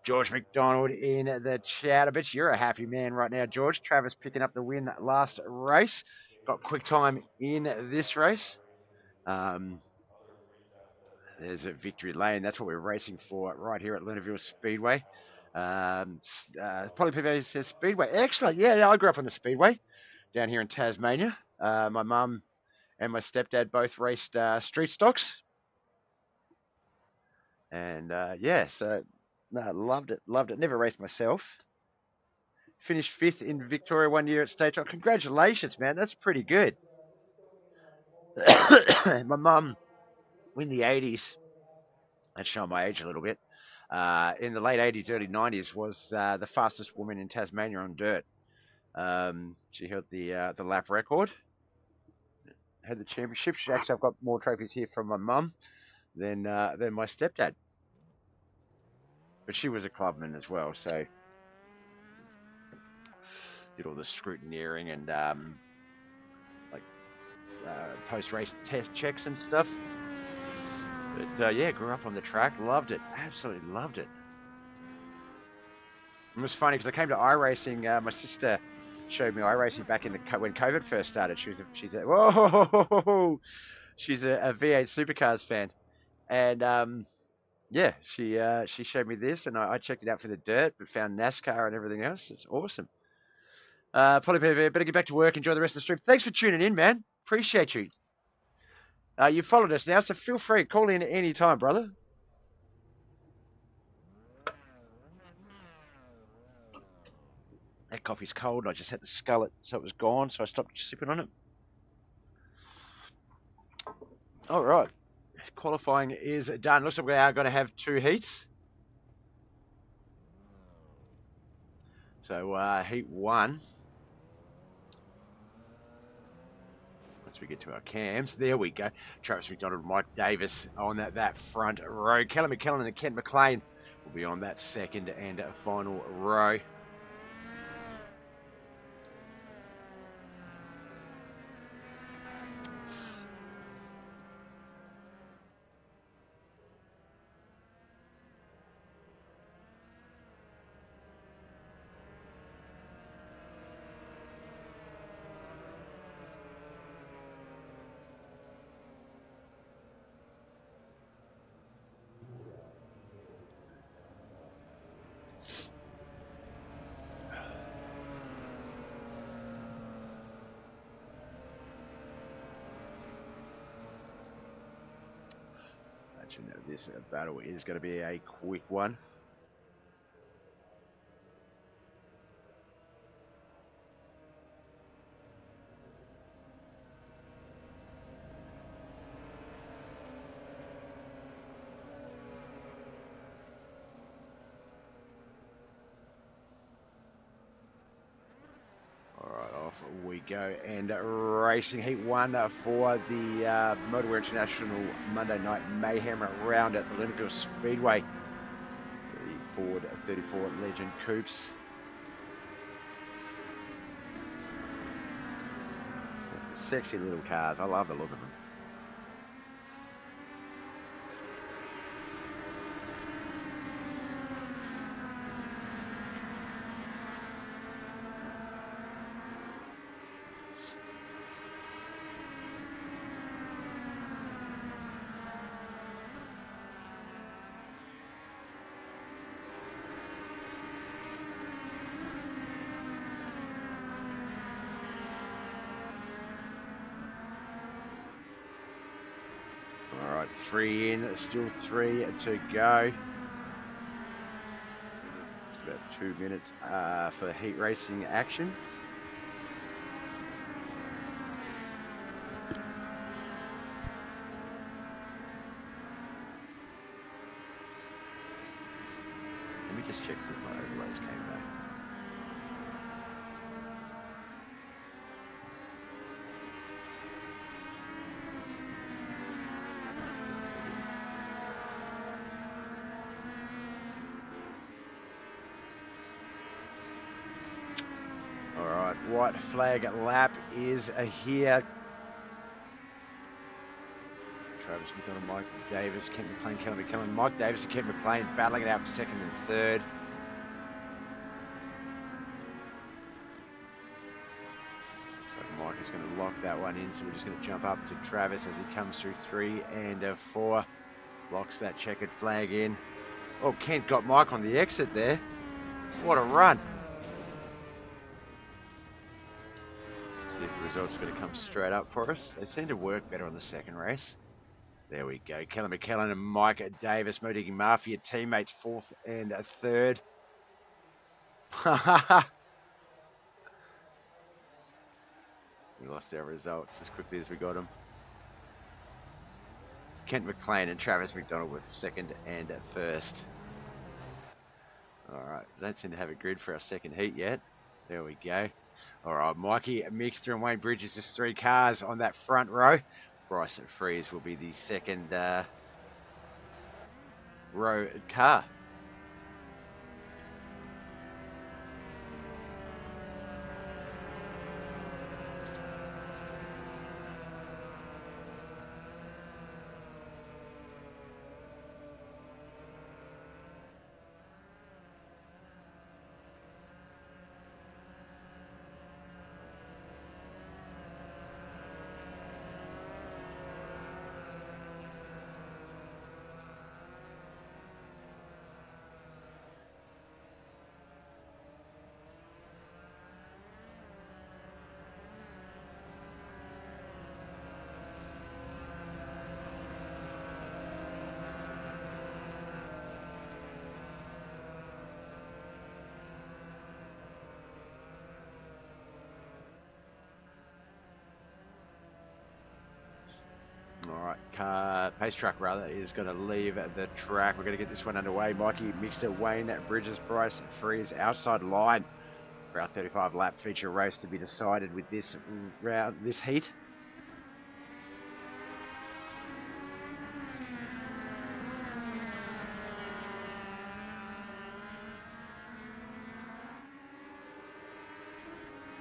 George McDonald in the chat. I bet you're a happy man right now, George. Travis picking up the win last race. Got quick time in this race. There's a victory lane. That's what we're racing for right here at Lernerville Speedway. Polly PV says Speedway. Excellent. Yeah, I grew up on the Speedway down here in Tasmania. My mum and my stepdad both raced street stocks. And yeah, so no, loved it. Never raced myself. Finished 5th in Victoria one year at State Track. Congratulations, man. That's pretty good. My mum, in the 80s, that's showing my age a little bit, in the late 80s, early 90s, was the fastest woman in Tasmania on dirt. She held the lap record, had the championship. She actually, I've got more trophies here from my mum than my stepdad. But she was a clubman as well, so did all the scrutineering and post-race test checks and stuff. But yeah, grew up on the track, loved it, absolutely loved it. It was funny because I came to iRacing. My sister showed me iRacing back in when COVID first started. She's a V8 Supercars fan, and yeah, she showed me this, and I checked it out for the dirt, but found NASCAR and everything else. It's awesome. Polly PV, better get back to work. Enjoy the rest of the stream. Thanks for tuning in, man. Appreciate you. You've followed us now, so feel free to call in at any time, brother. That coffee's cold. I just had to scull it so it was gone, so I stopped sipping on it. All right. Qualifying is done. Looks like we are going to have 2 heats. So heat 1. Once we get to our cams, there we go. Travis McDonald, Mike Davis on that front row. Callum McKellen and Kent McLean will be on that second and final row. This battle is going to be a quick one. Alright, off we go. And racing heat 1 for the MOTO International Monday Night Mayhem round at the Lernerville Speedway. The Ford 34 Legend Coupes. Sexy little cars. I love the look of them. Alright, 3 in, still 3 to go. It's about 2 minutes for heat racing action. Let me just check see if my overlays came back. Alright, white flag lap is here. Travis McDonald, Mike Davis, Kent McLean, Kelly McKellen. Mike Davis and Kent McLean battling it out for second and third. So Mike is going to lock that one in, so we're just going to jump up to Travis as he comes through 3 and 4. Locks that checkered flag in. Oh, Kent got Mike on the exit there. What a run. See if the results are going to come straight up for us. They seem to work better on the second race. There we go. Kelly McKellen and Mike Davis, Modiggy Mafia teammates, 4th and 3rd. We lost our results as quickly as we got them. Kent McLean and Travis McDonald with 2nd and 1st. Alright, don't seem to have a grid for our second heat yet. There we go. Alright, Mikey Mixter and Wayne Bridges, just 3 cars on that front row. Bryson Freeze will be the second row car. Alright, pace truck rather is going to leave the track. We're going to get this one underway. Mikey Mixter, Wayne Bridges, Bryce Freeze outside line for our 35 lap feature race to be decided with this round, this heat.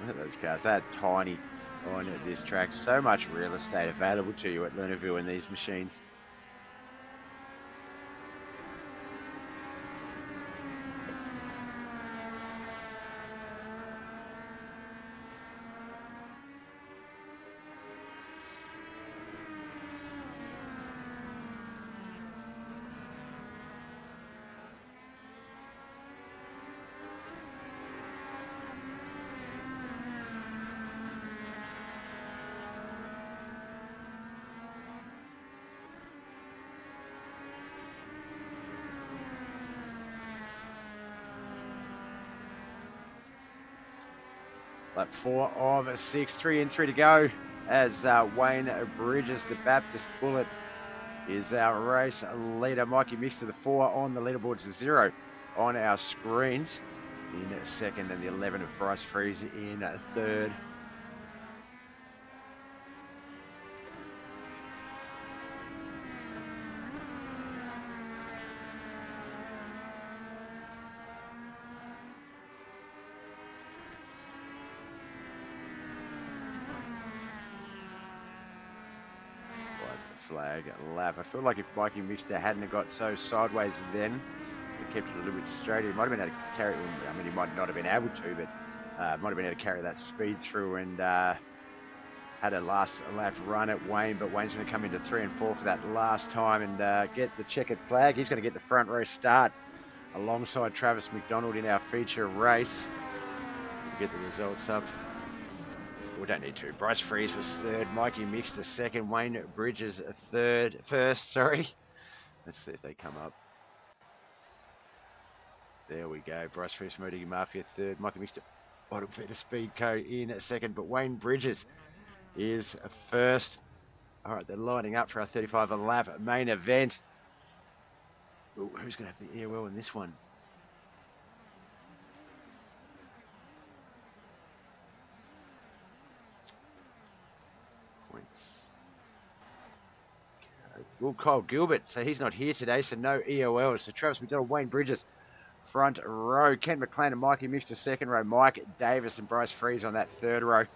Look at those cars. They're tiny on this track. So much real estate available to you at Lernerville in these machines. Lap 4 of 6, 3 and 3 to go as Wayne Bridges, the Baptist Bullet, is our race leader. Mikey Mix to the 4 on the leaderboard to 0 on our screens in second, and the 11 of Bryce Freeze in third. Flag lap. I feel like if Mikey Mixter hadn't got so sideways then, he kept it a little bit straight. He might have been able to carry, I mean, he might not have been able to, but might have been able to carry that speed through and had a last lap run at Wayne, but Wayne's going to come into 3 and 4 for that last time and get the checkered flag. He's going to get the front row start alongside Travis McDonald in our feature race. We'll get the results up. We don't need to. Bryce Freeze was third. Mikey Mixter second. Wayne Bridges first. Let's see if they come up. There we go. Bryce Freeze from MOTO Mafia third. Mikey Mixter, Bottom Feeder Speed Co. in second. But Wayne Bridges is first. All right, they're lining up for our 35 lap main event. Ooh, who's going to have the EOL in this one? Will Kyle Gilbert, so he's not here today, so no EOLs. So Travis McDonald, Wayne Bridges, front row. Ken McLean and Mikey Mixter, second row. Mike Davis and Bryce Freeze on that third row.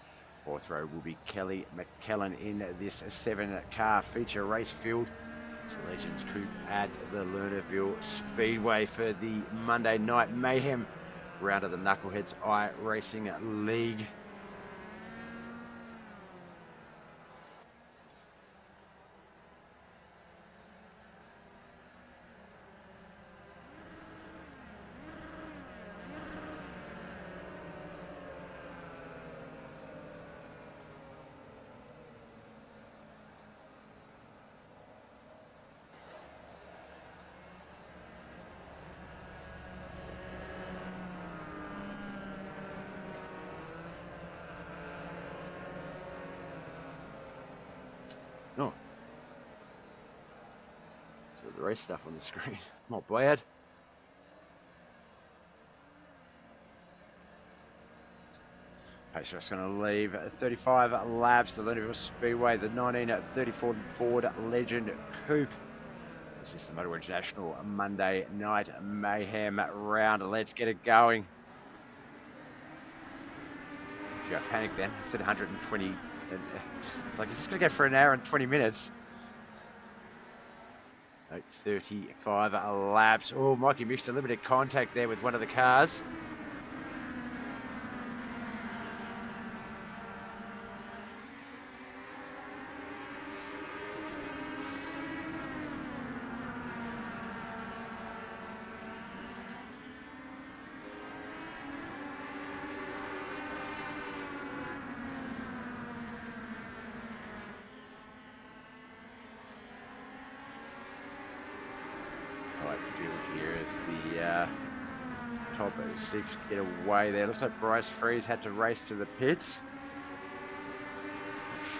Fourth row will be Kelly McKellen in this 7-car feature race field. It's a Legends Coupe at the Lernerville Speedway for the Monday Night Mayhem round of the Knuckleheadz iRacing League. Oh. So the race stuff on the screen. Not bad. Pace race going to leave 35 laps. The Lernerville Speedway, the 1934 Ford Legend Coupe. This is the Moto International Monday Night Mayhem round. Let's get it going. You got panicked then. I said 120. It's like, is this going to go for an hour and 20 minutes? 35 laps. Oh, Mikey mixed a little bit of contact there with one of the cars. Field here as the top 6 get away there. Looks like Bryce Freeze had to race to the pits.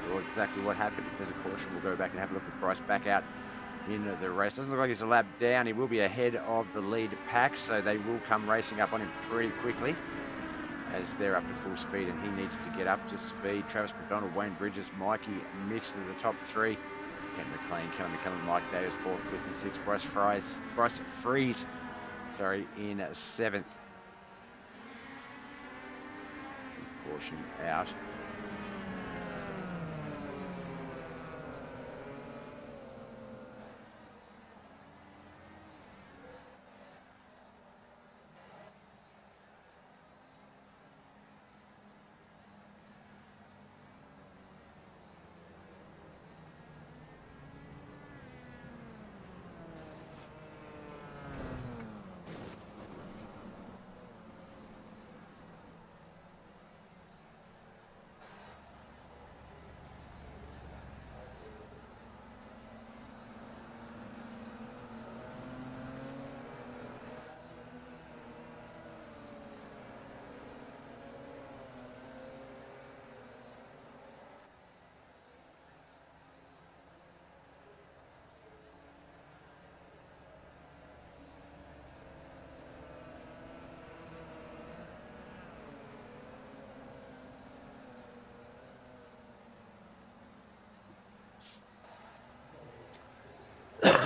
Not sure exactly what happened. If there's a caution, we'll go back and have a look at Bryce back out in the race. Doesn't look like he's a lap down. He will be ahead of the lead pack, so they will come racing up on him pretty quickly as they're up to full speed and he needs to get up to speed. Travis McDonald, Wayne Bridges, Mikey mixed in the top 3. Ken McLean, Kelly McKellen, Mike Davis, 4th, 5th and 6th. Bryce Freeze, in 7th. Caution out.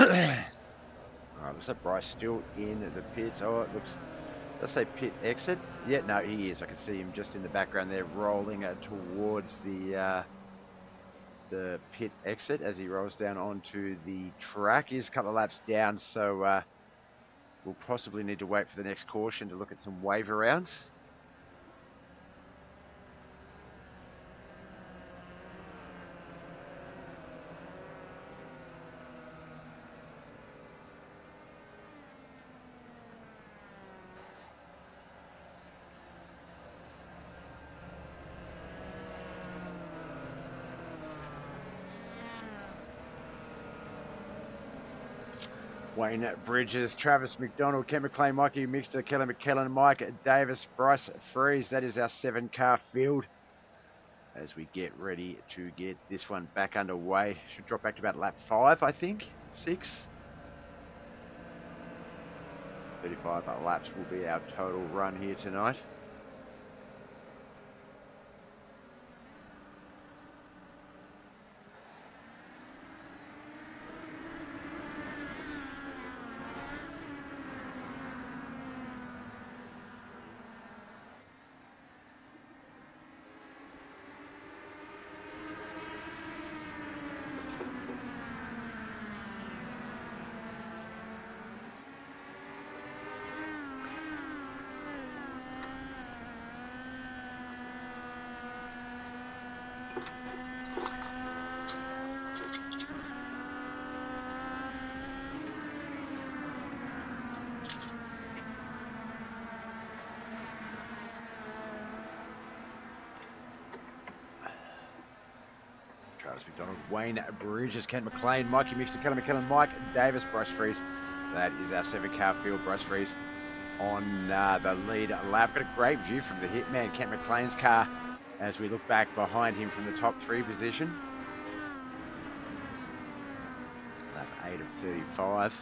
Alright, looks like Bryce still in the pits. Oh, it looks, let's say pit exit. Yeah, no, he is. I can see him just in the background there, rolling towards the pit exit as he rolls down onto the track. He's a couple of laps down, so we'll possibly need to wait for the next caution to look at some wave arounds. Wayne Bridges, Travis McDonald, Ken McLean, Mikey Mixter, Kelly McKellen, Mike Davis, Bryce Freeze. That is our 7-car field as we get ready to get this one back underway. Should drop back to about lap 5, I think, 6. 35 laps will be our total run here tonight. Travis McDonald, Wayne Bridges, Ken McLean, Mikey Mixter, Kelly McKellen, Mike Davis, Bryce Freeze. That is our 7-car field. Bryce Freeze on the lead lap. Got a great view from the hitman, Kent McLean's car, as we look back behind him from the top 3 position. Lap 8 of 35.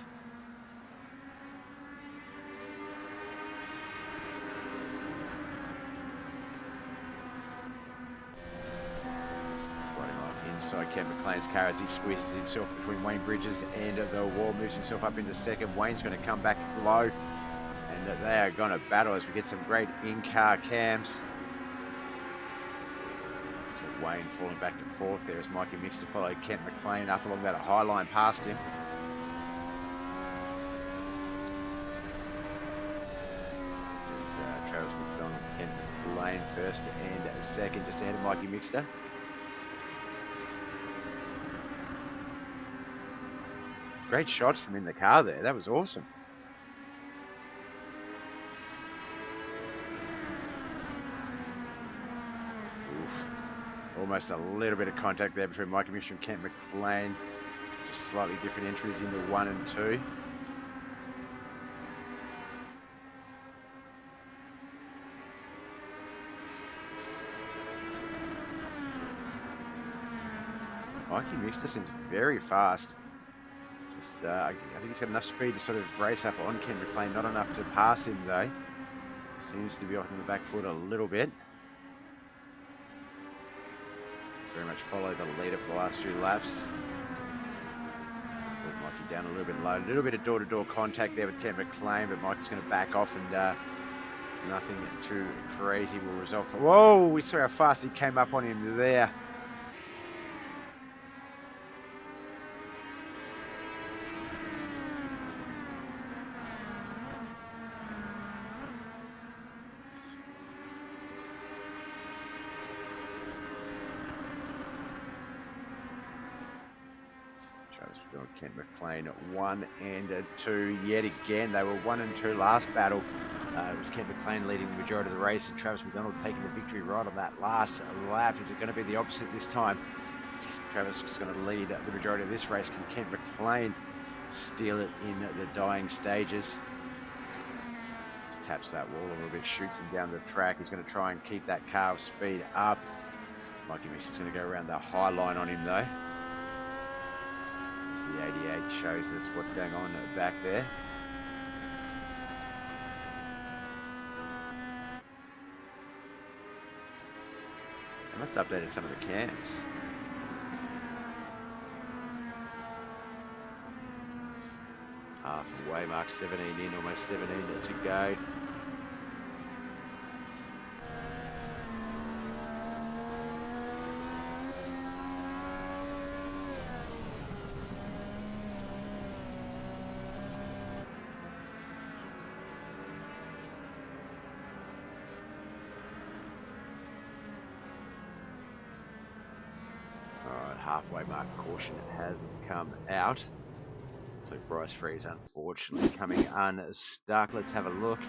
Inside Ken McLean's car as he squeezes himself between Wayne Bridges and the wall, moves himself up into second. Wayne's going to come back low, and they are going to battle as we get some great in-car cams. So Wayne falling back to 4th there as Mikey Mixter followed Kent McLean up along that high line past him. There's Travis McDonald, Kent McLean first and second, just ahead of Mikey Mixter. Great shots from in the car there. That was awesome. Oof. Almost a little bit of contact there between Mikey Mixter and Kent McLean. Just slightly different entries into 1 and 2. Mikey Mixter seems very fast. I think he's got enough speed to sort of race up on Ken McLean, not enough to pass him though. Seems to be off on the back foot a little bit. Very much follow the leader for the last 2 laps. Mikey down a little bit low. A little bit of door-to-door contact there with Ken McLean, but Mikey's going to back off and Nothing too crazy will result from. Whoa, we saw how fast he came up on him there. Travis McDonald, Kent McLean 1 and 2 yet again. They were 1 and 2 last battle. It was Kent McLean leading the majority of the race and Travis McDonald taking the victory right on that last lap. Is it going to be the opposite this time? Travis is going to lead the majority of this race. Can Kent McLean steal it in the dying stages? Just taps that wall a little bit, shoots him down the track. He's going to try and keep that car speed up. Mikey Mix is going to go around the high line on him though. As the 88 shows us what's going on back there. I must have updated some of the cams. Halfway mark, 17 in, almost 17 to go. Alright, halfway mark, caution has come out. So Bryce Freeze unfortunately coming unstuck. Let's have a look.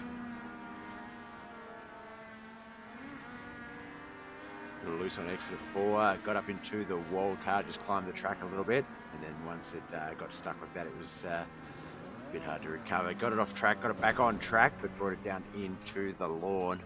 A little loose on exit 4, got up into the wall, car just climbed the track a little bit, and then once it got stuck like that, it was a bit hard to recover. Got it off track, got it back on track, but brought it down into the lawn.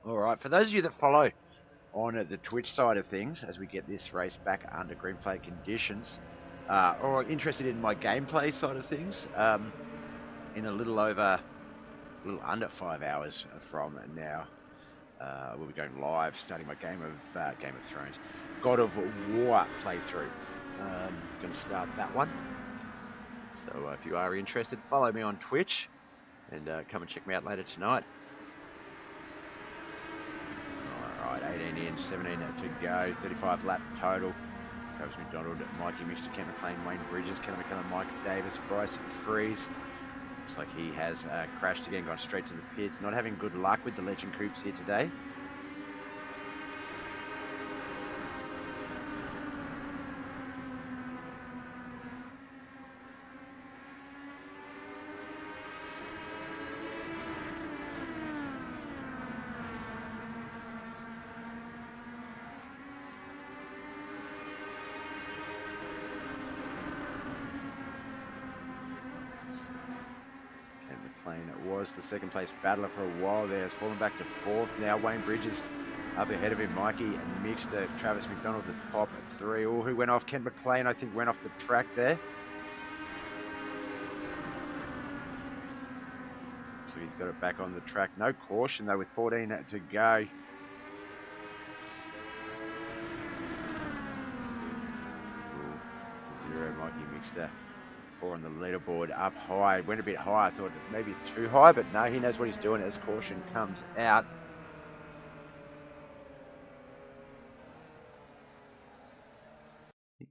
All right, for those of you that follow on the Twitch side of things, as we get this race back under green flag conditions, or interested in my gameplay side of things, in a little under 5 hours from now, we'll be going live, starting my Game of Thrones, God of War playthrough. Going to start that one. So if you are interested, follow me on Twitch, and come and check me out later tonight. Alright, 18 in, 17 to go, 35 lap total. Travis McDonald, Mikey Mixter, Kent McLean, Wayne Bridges, Kelly McKenna, Mike Davis, Bryce Freeze. Looks like he has crashed again, gone straight to the pits. Not having good luck with the Legend Coupes here today. Was the second place battler for a while there. Has fallen back to 4th now. Wayne Bridges up ahead of him. Mikey and Mixter, Travis McDonald the top 3. Oh, who went off? Kent McLean, I think, went off the track there. So he's got it back on the track. No caution though with 14 to go. Ooh, 0 Mikey Mixter. 4 on the leaderboard, up high, went a bit high. I thought maybe too high, but no, he knows what he's doing as caution comes out.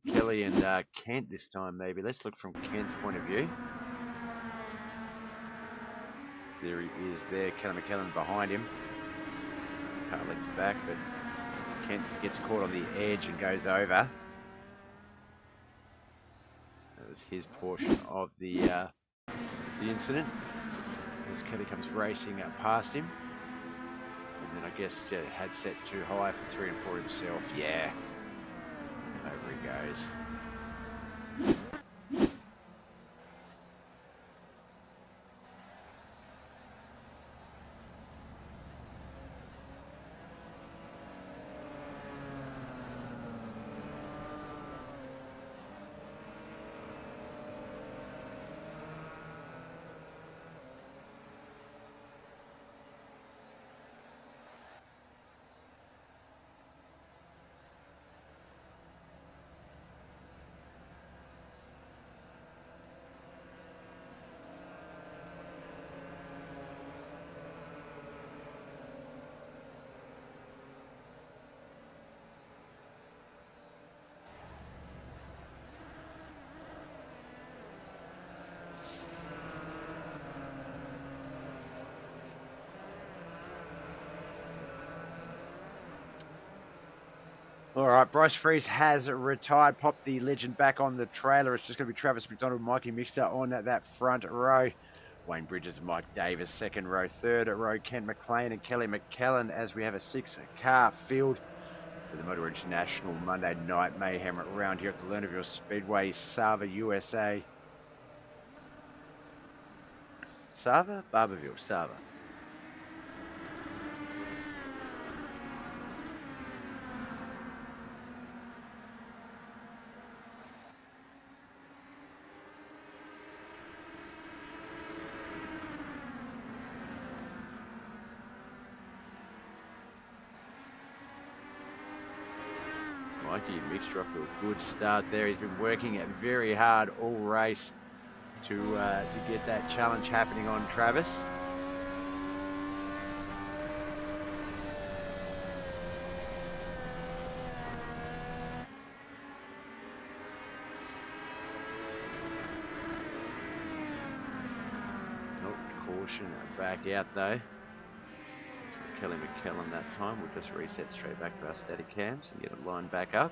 Kelly and Kent this time maybe. Let's look from Kent's point of view. There he is there, Kelly McKellen behind him. Car lengths back, but Kent gets caught on the edge and goes over. That was his portion of the incident. As Kelly comes racing past him. And then I guess had set too high for 3 and 4 himself. Yeah. Over he goes. All right, Bryce Freeze has retired. Popped the legend back on the trailer. It's just going to be Travis McDonald, Mikey Mixter on that front row. Wayne Bridges, Mike Davis, second row. Third row, Ken McLean and Kelly McKellen as we have a 6-car field for the MOTO International Monday Night Mayhem round here at the Lernerville Speedway, Sava, USA. Sava? Barberville, Sava. Mikey Mixter off to a good start there. He's been working it very hard all race to get that challenge happening on Travis. Oh, caution back out though. Kelly McKellen that time. We'll just reset straight back to our static cams and get it lined back up.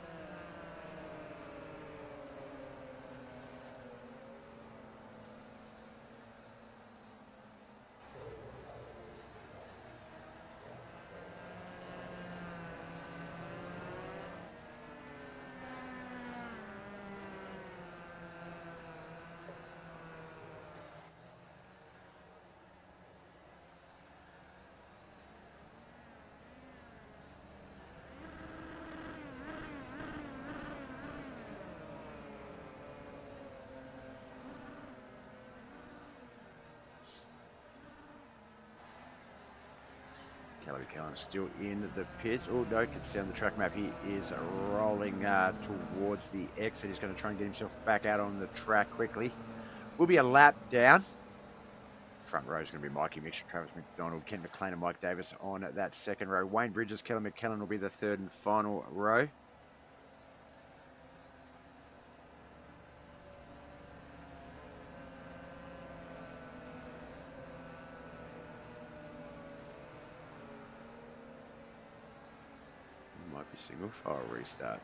Kelly McKellen still in the pit. Oh no, can see on the track map he is rolling towards the exit. He's going to try and get himself back out on the track quickly. Will be a lap down. Front row is going to be Mikey Mixter, Travis McDonald, Ken McLean and Mike Davis on that second row. Wayne Bridges, Kelly McKellen will be the third and final row. Might be single file restart.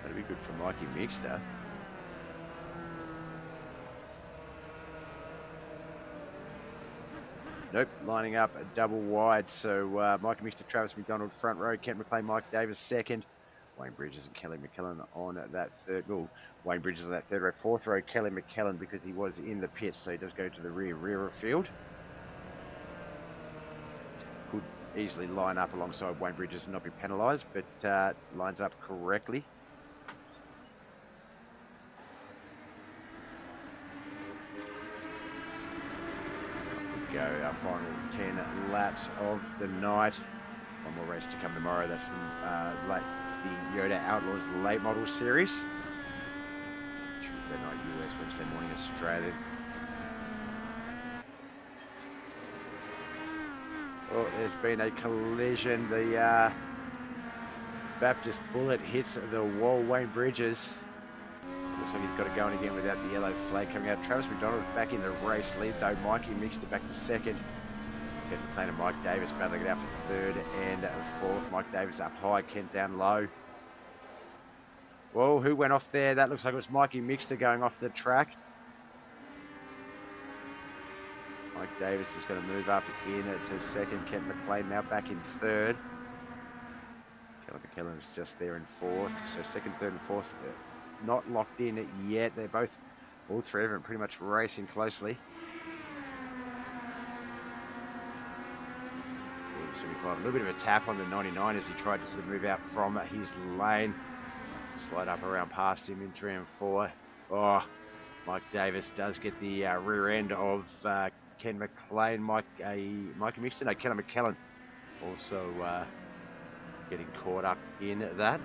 That'd be good for Mikey Mixter. Nope, lining up a double wide. So Mikey Mixter, Travis McDonald front row, Kent McLean, Mike Davis second. Wayne Bridges and Kelly McKellen on that third. Well, Wayne Bridges on that third row. Fourth row, Kelly McKellen because he was in the pit, so he does go to the rear of field. Could easily line up alongside Wayne Bridges and not be penalised, but lines up correctly. Go our final 10 laps of the night. One more race to come tomorrow. That's the Yoda Outlaws Late Model Series. Tuesday night US, Wednesday morning Australia. Oh, there's been a collision. The Baptist Bullet hits the wall. Wayne Bridges Looks like he's got it going again without the yellow flag coming out. Travis McDonald back in the race lead though. Mikey mixed it back to second. Kent McLean and Mike Davis battling it out for third and fourth. Mike Davis up high, Kent down low. Whoa, who went off there? That looks like it was Mikey Mixter going off the track. Mike Davis is going to move up in to second. Kent McLean now back in third. Kellen McKellen's just there in fourth. So second, third and fourth not locked in yet. They're both, all three of them pretty much racing closely. A little bit of a tap on the 99 as he tried to sort of move out from his lane. Slide up around past him in 3 and 4. Oh, Mike Davis does get the rear end of Ken McLean. Mikey Mixton, no, Kellen McKellen also getting caught up in that.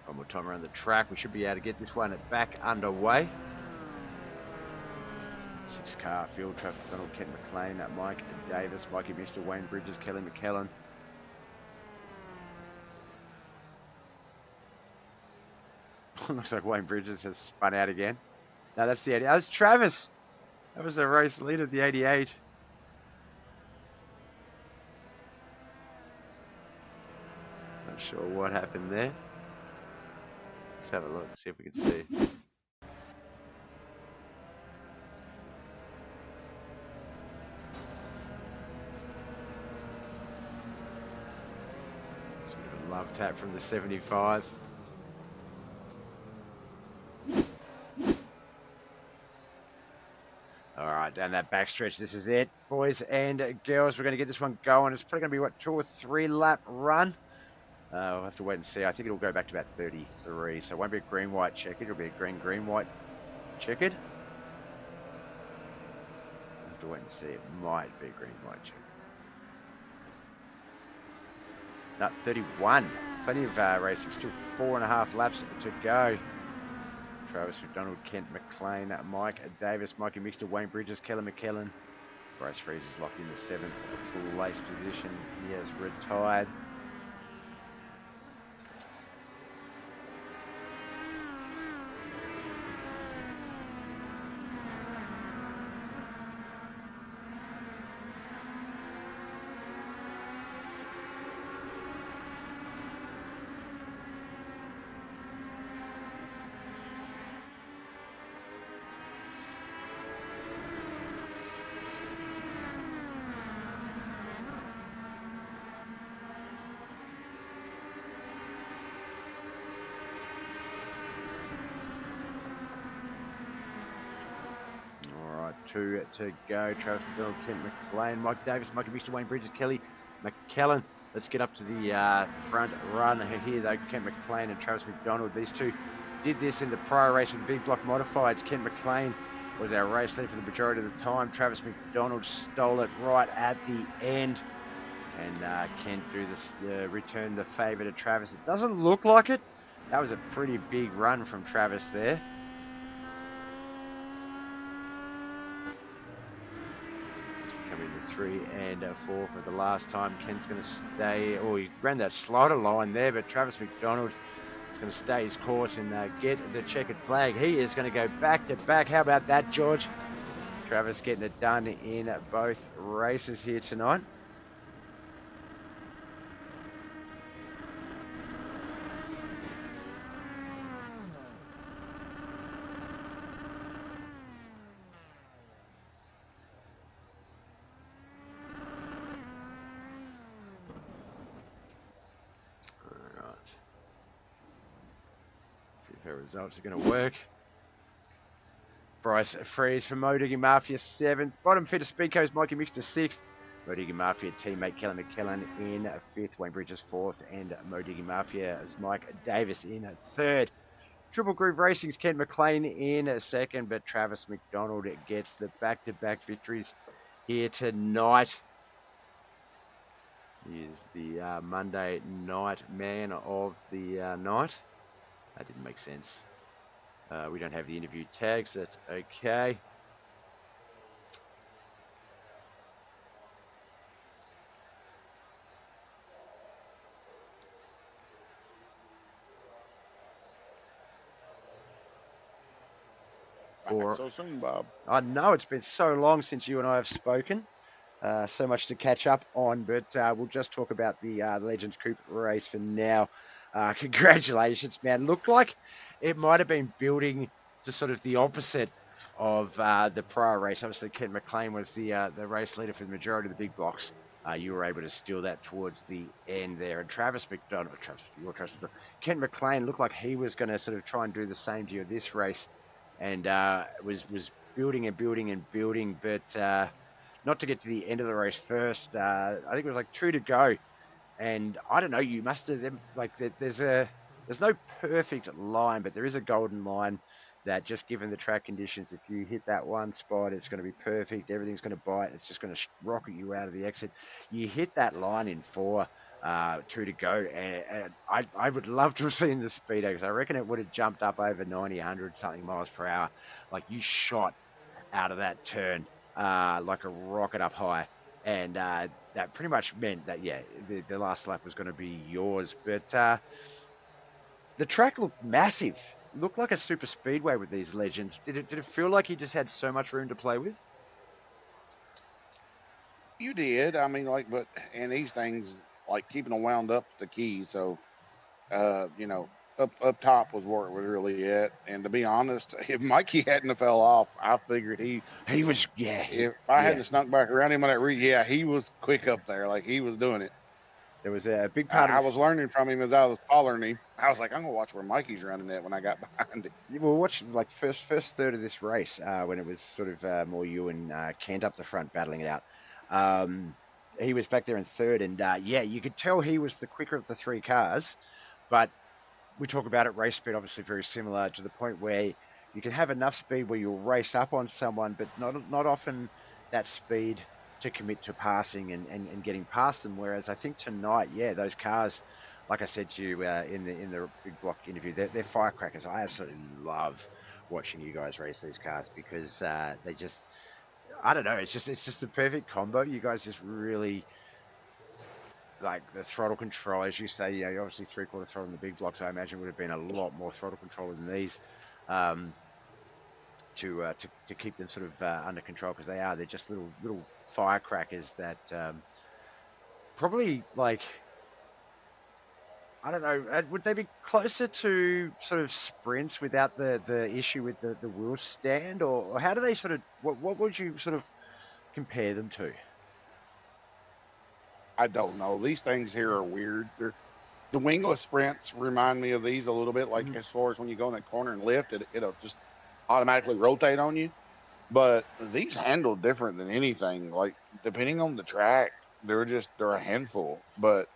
One more time around the track. We should be able to get this one back underway. 6-car field traffic. Donald Kent McLean, Mike Davis, Mikey Mixter, Wayne Bridges, Kelly McKellen. Looks like Wayne Bridges has spun out again. No, that's the 88. That was Travis. That was the race leader, the 88. Not sure what happened there. Let's have a look, see if we can see. Love tap from the 75. All right, down that backstretch. This is it, boys and girls. We're going to get this one going. It's probably going to be, what, 2 or 3 lap run? We'll have to wait and see. I think it'll go back to about 33. So it won't be a green-white checkered. It'll be a green-white checkered. We'll have to wait and see. It might be green-white checkered. No, 31. Plenty of racing. Still 4.5 laps to go. Travis McDonald, Kent McLean, Mike Davis, Mikey Mixter, Wayne Bridges, Kelly McKellen. Bryce Freeze is locked in the 7th place position. He has retired. Two to go. Travis McDonald, Kent McLean, Mike Davis, Mikey Mixter, Wayne Bridges, Kelly McKellen. Let's get up to the front run here, though. Kent McLean and Travis McDonald. These two did this in the prior race with the big block modifieds. Kent McLean was our race lead for the majority of the time. Travis McDonald stole it right at the end. And Kent do this, return the favour to Travis. It doesn't look like it. That was a pretty big run from Travis there. 3 and 4 for the last time. Ken's going to stay. Oh, he ran that slider line there, but Travis McDonald is going to stay his course and get the checkered flag. He is going to go back to back. How about that, George? Travis getting it done in both races here tonight. See if our results are going to work. Bryce Freeze from MoTo Mafia 7th. Bottom fitter Speedco's Mikey Mixter 6th. MoTo Mafia teammate Kelly McKellen in 5th. Wayne Bridges 4th. And MoTo Mafia's Mike Davis in 3rd. Triple Groove Racing's Ken McLean in 2nd. But Travis McDonald gets the back-to-back victories here tonight. He is the Monday night man of the night. That didn't make sense. We don't have the interview tags. That's okay. Back so soon, Bob. I know it's been so long since you and I have spoken. So much to catch up on, but we'll just talk about the Legends Coupe race for now. Congratulations, man. Looked like it might have been building to sort of the opposite of the prior race. Obviously, Ken McLean was the race leader for the majority of the big blocks. You were able to steal that towards the end there. And Ken McLean looked like he was going to sort of try and do the same to you this race, and was building and building and building, but not to get to the end of the race first. I think it was like 2 to go. And I don't know, you must have, like, there's no perfect line, but there is a golden line that, just given the track conditions, if you hit that one spot, it's going to be perfect. Everything's going to bite. It's just going to rocket you out of the exit. You hit that line in 4, 2 to go. And I would love to have seen the speedo, because I reckon it would have jumped up over 90, 100 something miles per hour. Like, you shot out of that turn like a rocket up high. And that pretty much meant that, yeah, the last lap was going to be yours. But the track looked massive. It looked like a super speedway with these Legends. Did it feel like you just had so much room to play with? You did. I mean, like, but and these things, like, keeping them wound up the key. So, you know, up top was where it was really at. And to be honest, if Mikey hadn't have fell off, I figured he was, yeah. If I hadn't snuck back around him on that he was quick up there. Like, he was doing it. There was a big part I was learning from him as I was following him. I was like, I'm gonna watch where Mikey's running at when I got behind him. We'll watch like first third of this race when it was sort of more you and Kent up the front battling it out. He was back there in 3rd, and yeah, you could tell he was the quicker of the 3 cars. But we talk about it, race speed, obviously very similar, to the point where you can have enough speed where you'll race up on someone, but not often that speed to commit to passing and getting past them. Whereas I think tonight, yeah, those cars, like I said to you in the big block interview, they're firecrackers. I absolutely love watching you guys race these cars, because they just, I don't know, it's just the perfect combo. You guys just really, like, the throttle control, as you say, you know, obviously 3/4 throttle in the big blocks, I imagine would have been a lot more throttle control than these, to keep them sort of under control, because they're just little firecrackers that probably, like, I don't know, would they be closer to sort of sprints without the issue with the wheel stand, or how do they sort of, what would you sort of compare them to? I don't know. These things here are weird. The wingless sprints remind me of these a little bit, like as far as when you go in that corner and lift, it'll just automatically rotate on you. But these handle different than anything. Like, depending on the track, they're a handful. But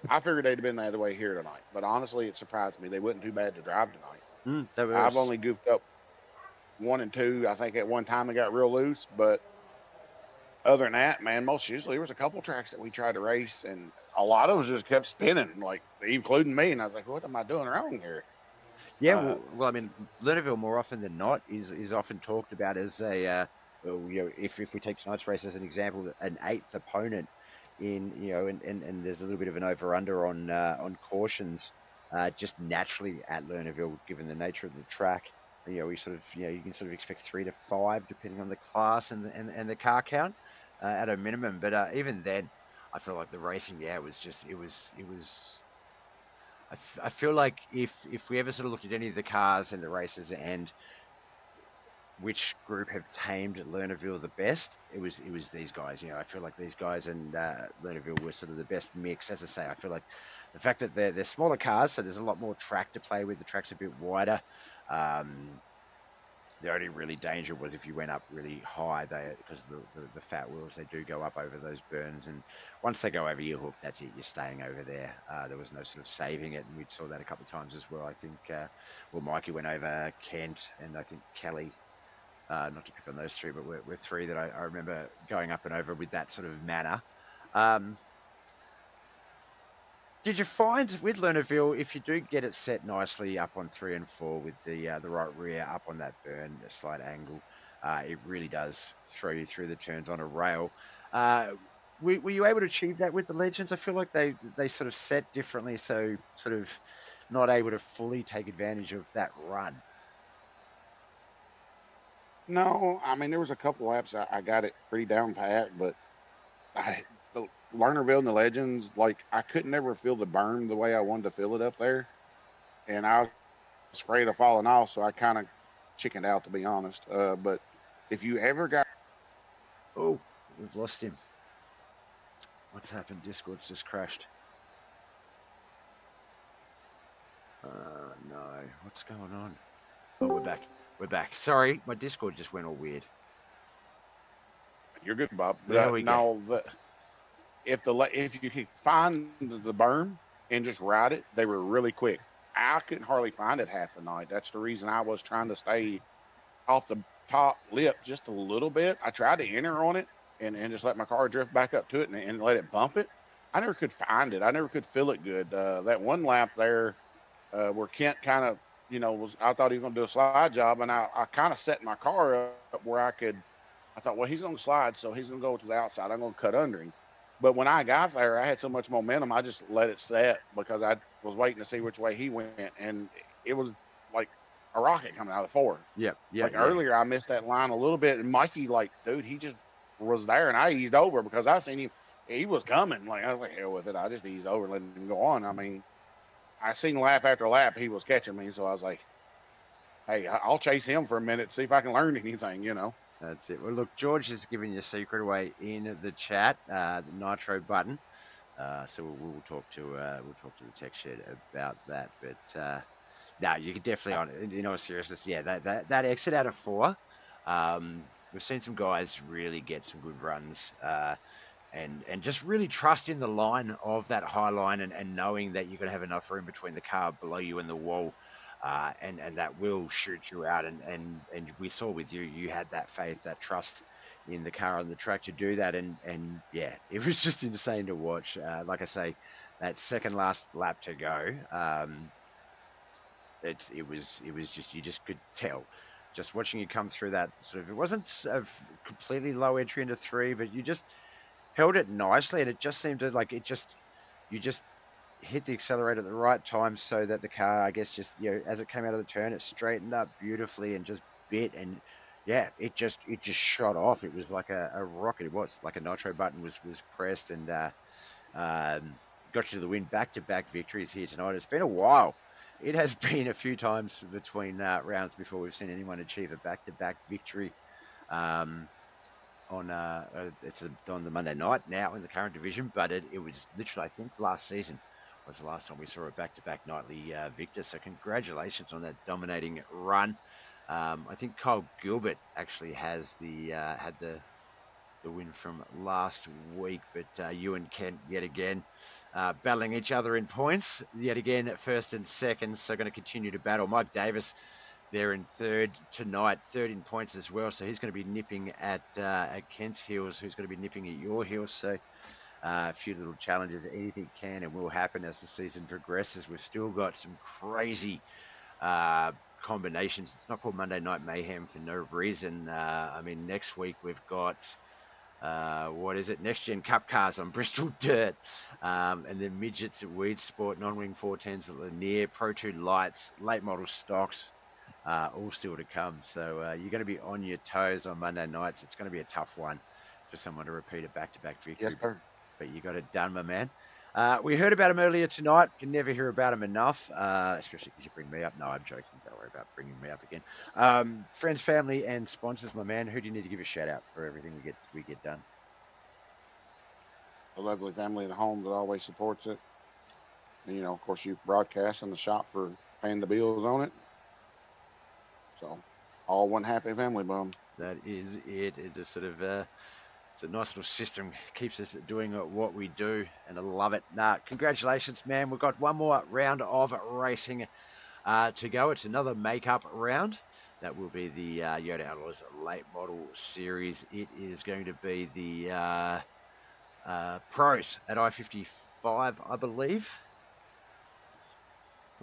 I figured they'd have been the other way here tonight. But honestly, it surprised me. They wasn't too bad to drive tonight. I've only goofed up 1 and 2. I think at one time it got real loose, but other than that, man, most usually there was a couple tracks that we tried to race, and a lot of us just kept spinning, like, including me. And I was like, what am I doing wrong here? Yeah, well, I mean, Lernerville more often than not is often talked about as a if we take tonight's race as an example, an 8th opponent in, and there's a little bit of an over/under on cautions, just naturally at Lernerville, given the nature of the track. We sort of, you can sort of expect 3 to 5 depending on the class and the car count at a minimum. But even then, I feel like the racing, it was. I feel like if we ever sort of looked at any of the cars and the races and which group have tamed Lernerville the best, it was these guys. I feel like these guys and Lernerville were sort of the best mix. As I say, I feel like the fact that they're smaller cars, so there's a lot more track to play with. The track's a bit wider. The only really danger was if you went up really high, because the fat wheels, they do go up over those burns, and once they go over your hook, that's it. You're staying over there. There was no sort of saving it, and we saw that a couple of times as well. I think, Mikey went over Kent, and I think Kelly. Not to pick on those three, but we're three that I remember going up and over with that sort of manner. Did you find with Lernerville, if you do get it set nicely up on 3 and 4 with the right rear up on that burn, a slight angle, it really does throw you through the turns on a rail. Were you able to achieve that with the Legends? I feel like they sort of set differently, so sort of not able to fully take advantage of that run. No, I mean, there was a couple laps I got it pretty down pat, but the Lernerville and the Legends, like, I could never feel the berm the way I wanted to feel it up there. And I was afraid of falling off, so I kind of chickened out, to be honest. But if you ever got... Oh, we've lost him. What's happened? Discord's just crashed. No. What's going on? Oh, we're back. We're back. Sorry, my Discord just went all weird. You're good, Bob. There we go. If you could find the berm and just ride it, they were really quick. I couldn't hardly find it half the night. That's the reason I was trying to stay off the top lip just a little bit. I tried to enter on it and just let my car drift back up to it and let it bump it. I never could find it. I never could feel it good. That one lap there where Kent kind of, I thought he was going to do a slide job, and I kind of set my car up where I thought, well, he's going to slide, so he's going to go to the outside. I'm going to cut under him. But when I got there, I had so much momentum, I just let it set because I was waiting to see which way he went, and it was like a rocket coming out of the 4. Yep. Earlier, I missed that line a little bit, and Mikey, dude, he just was there, and I eased over because I seen him. He was coming. I was like, hell with it. I just eased over and let him go on. I mean, I seen lap after lap he was catching me, so I was like, hey, I'll chase him for a minute, see if I can learn anything, That's it. Well, look, George is giving you a secret away in the chat, the Nitro button. So we'll talk to the tech shed about that. But no, you can definitely, in all seriousness, yeah, that exit out of 4. We've seen some guys really get some good runs. And just really trust in the line of that high line and knowing that you're going to have enough room between the car below you and the wall, and that will shoot you out. And we saw with you had that faith, that trust in the car on the track to do that. And yeah, it was just insane to watch. Like I say, that second last lap to go, it was just, you just could tell. Just watching you come through that sort of, it wasn't a completely low entry into 3, but you just held it nicely, and it just seemed to you just hit the accelerator at the right time so that the car, I guess, just, as it came out of the turn, it straightened up beautifully and just bit, and yeah, it just shot off. It was like a rocket. It was like a nitro button was pressed, and got you to the win. Back-to-back victories here tonight. It's been a while. It has been a few times between rounds before we've seen anyone achieve a back-to-back victory. It's on the Monday night now in the current division, but it was literally, I think, last season was the last time we saw a back-to-back nightly victor. So congratulations on that dominating run. I think Kyle Gilbert actually has had the win from last week, but you and Kent yet again battling each other in points yet again at first and second. So going to continue to battle. Mike Davis there in third tonight, third in points as well. So he's going to be nipping at Kent's heels, who's going to be nipping at your heels. So a few little challenges. Anything can and will happen as the season progresses. We've still got some crazy combinations. It's not called Monday Night Mayhem for no reason. I mean, next week we've got what is it? Next Gen Cup Cars on Bristol Dirt, and then midgets at Weed Sport, non-wing 410s at Lanier, Pro 2 Lights, late model stocks, all still to come. So you're going to be on your toes on Monday nights. It's going to be a tough one for someone to repeat a back-to-back victory. Yes, sir. But you got it done, my man. We heard about him earlier tonight. Can never hear about him enough, especially because you bring me up. No, I'm joking. Don't worry about bringing me up again. Friends, family, and sponsors, my man. Who do you need to give a shout out for everything we get done? The lovely family at home that always supports it. And, you know, of course, you've broadcast in the shop for paying the bills on it. So, all one happy family, bum. That is it. It just sort of it's a nice little system, keeps us doing what we do, and I love it. Congratulations, man. We've got one more round of racing to go. It's another makeup round. That will be the Yoda Outlaws Late Model Series. It is going to be the pros at I-55, I believe.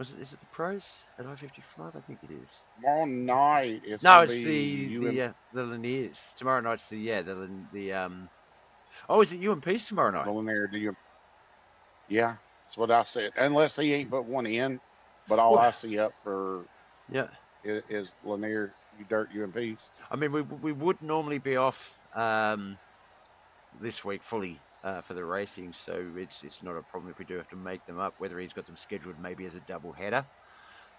Is it the pros at I-55? I think it is. Tomorrow night, it's the Laniers. Tomorrow night's Oh, is it UMP's tomorrow night? The Lanier, yeah, that's what I said. Unless he ain't put one in, but all I see up for is Lanier, Dirt UMPs. I mean, we would normally be off this week fully for the racing, so it's not a problem if we do have to make them up. Whether he's got them scheduled maybe as a double header,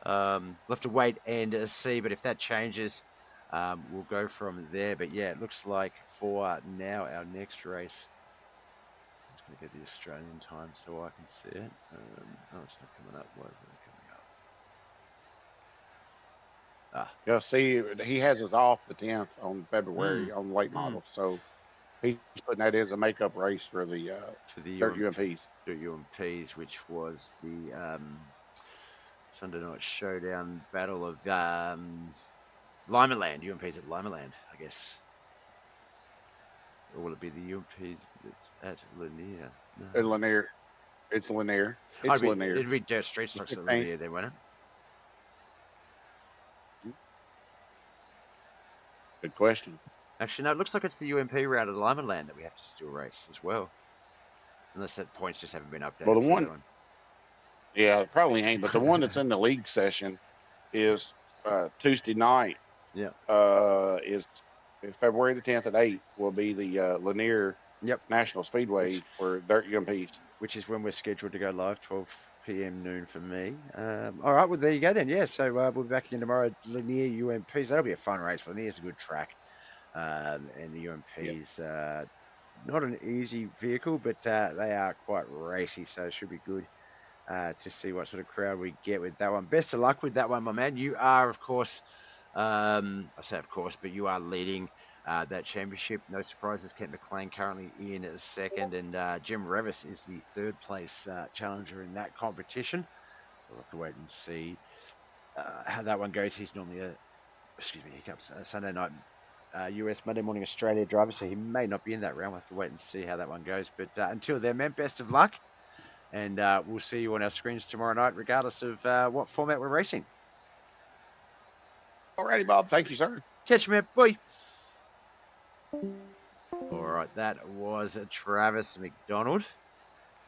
we'll have to wait and see. But if that changes, we'll go from there. But yeah, it looks like for now our next race. I'm just going to get the Australian time so I can see it. Oh, it's not coming up. Why is it coming up? Yeah, see, he has us off the 10th on February on late model, so he's putting that as a makeup race for the Dirt UMPs. Dirt UMPs, which was the Sunday night showdown battle of Limerland, UMPs at Limerland, I guess. Or will it be the UMPs at Lanier? No. Lanier. It's Lanier. It's Lanier. It'd be Dirt Street Stocks at Lanier then, won't it? Good question. Actually, no, it looks like it's the UMP round at Limerland that we have to still race as well. Unless that points just haven't been updated. Well, the one. Yeah, it probably ain't, but the one that's in the league session is Tuesday night. Yeah. Is February the 10th at 8 will be the Lanier National Speedway for Dirt UMPs. Which is when we're scheduled to go live, 12 p.m. noon for me. All right, well, there you go then. Yeah, so we'll be back again tomorrow, Lanier UMPs. That'll be a fun race. Lanier's a good track. And the UMPs, not an easy vehicle, but they are quite racy, so it should be good to see what sort of crowd we get with that one. Best of luck with that one, my man. You are, of course, I say of course, but you are leading that championship. No surprises. Kent McLean currently in second, and Jim Revis is the third place challenger in that competition. So we'll have to wait and see how that one goes. He's normally a Sunday night US, Monday morning Australia driver, so he may not be in that round. We'll have to wait and see how that one goes. But until then, man, best of luck, and we'll see you on our screens tomorrow night, regardless of what format we're racing. Alrighty, Bob. Thank you, sir. Catch you, man. Bye. All right, that was Travis McDonald.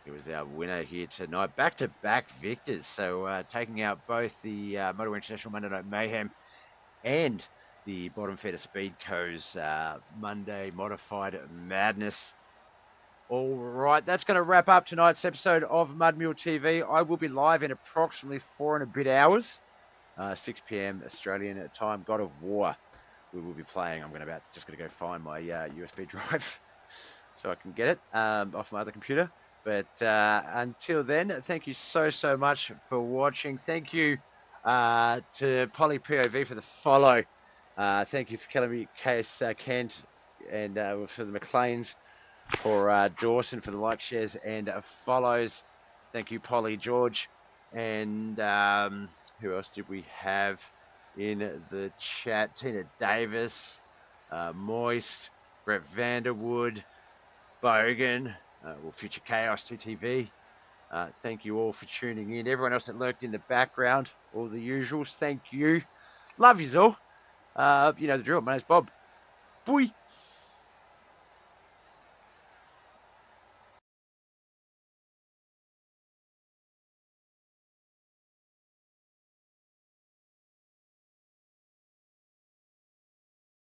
He was our winner here tonight. Back-to-back victors. So taking out both the MOTO International Monday Night Mayhem and the Bottom Feeder Speed Co's Monday Modified Madness. All right, that's going to wrap up tonight's episode of Mud Mule TV. I will be live in approximately 4 and a bit hours, 6 p.m. Australian time. God of War. We will be playing. I'm just going to go find my USB drive so I can get it off my other computer. But until then, thank you so much for watching. Thank you to Polly POV for the follow. Thank you for Kelly Case Kent and for the McLeans, for Dawson for the like, shares, and follows. Thank you, Polly George. And who else did we have in the chat? Tina Davis, Moist, Brett Vanderwood, Bogan, Future Chaos 2TV. Thank you all for tuning in. Everyone else that lurked in the background, all the usuals, thank you. Love yous all. You know the drill. My name's Bob. Bye.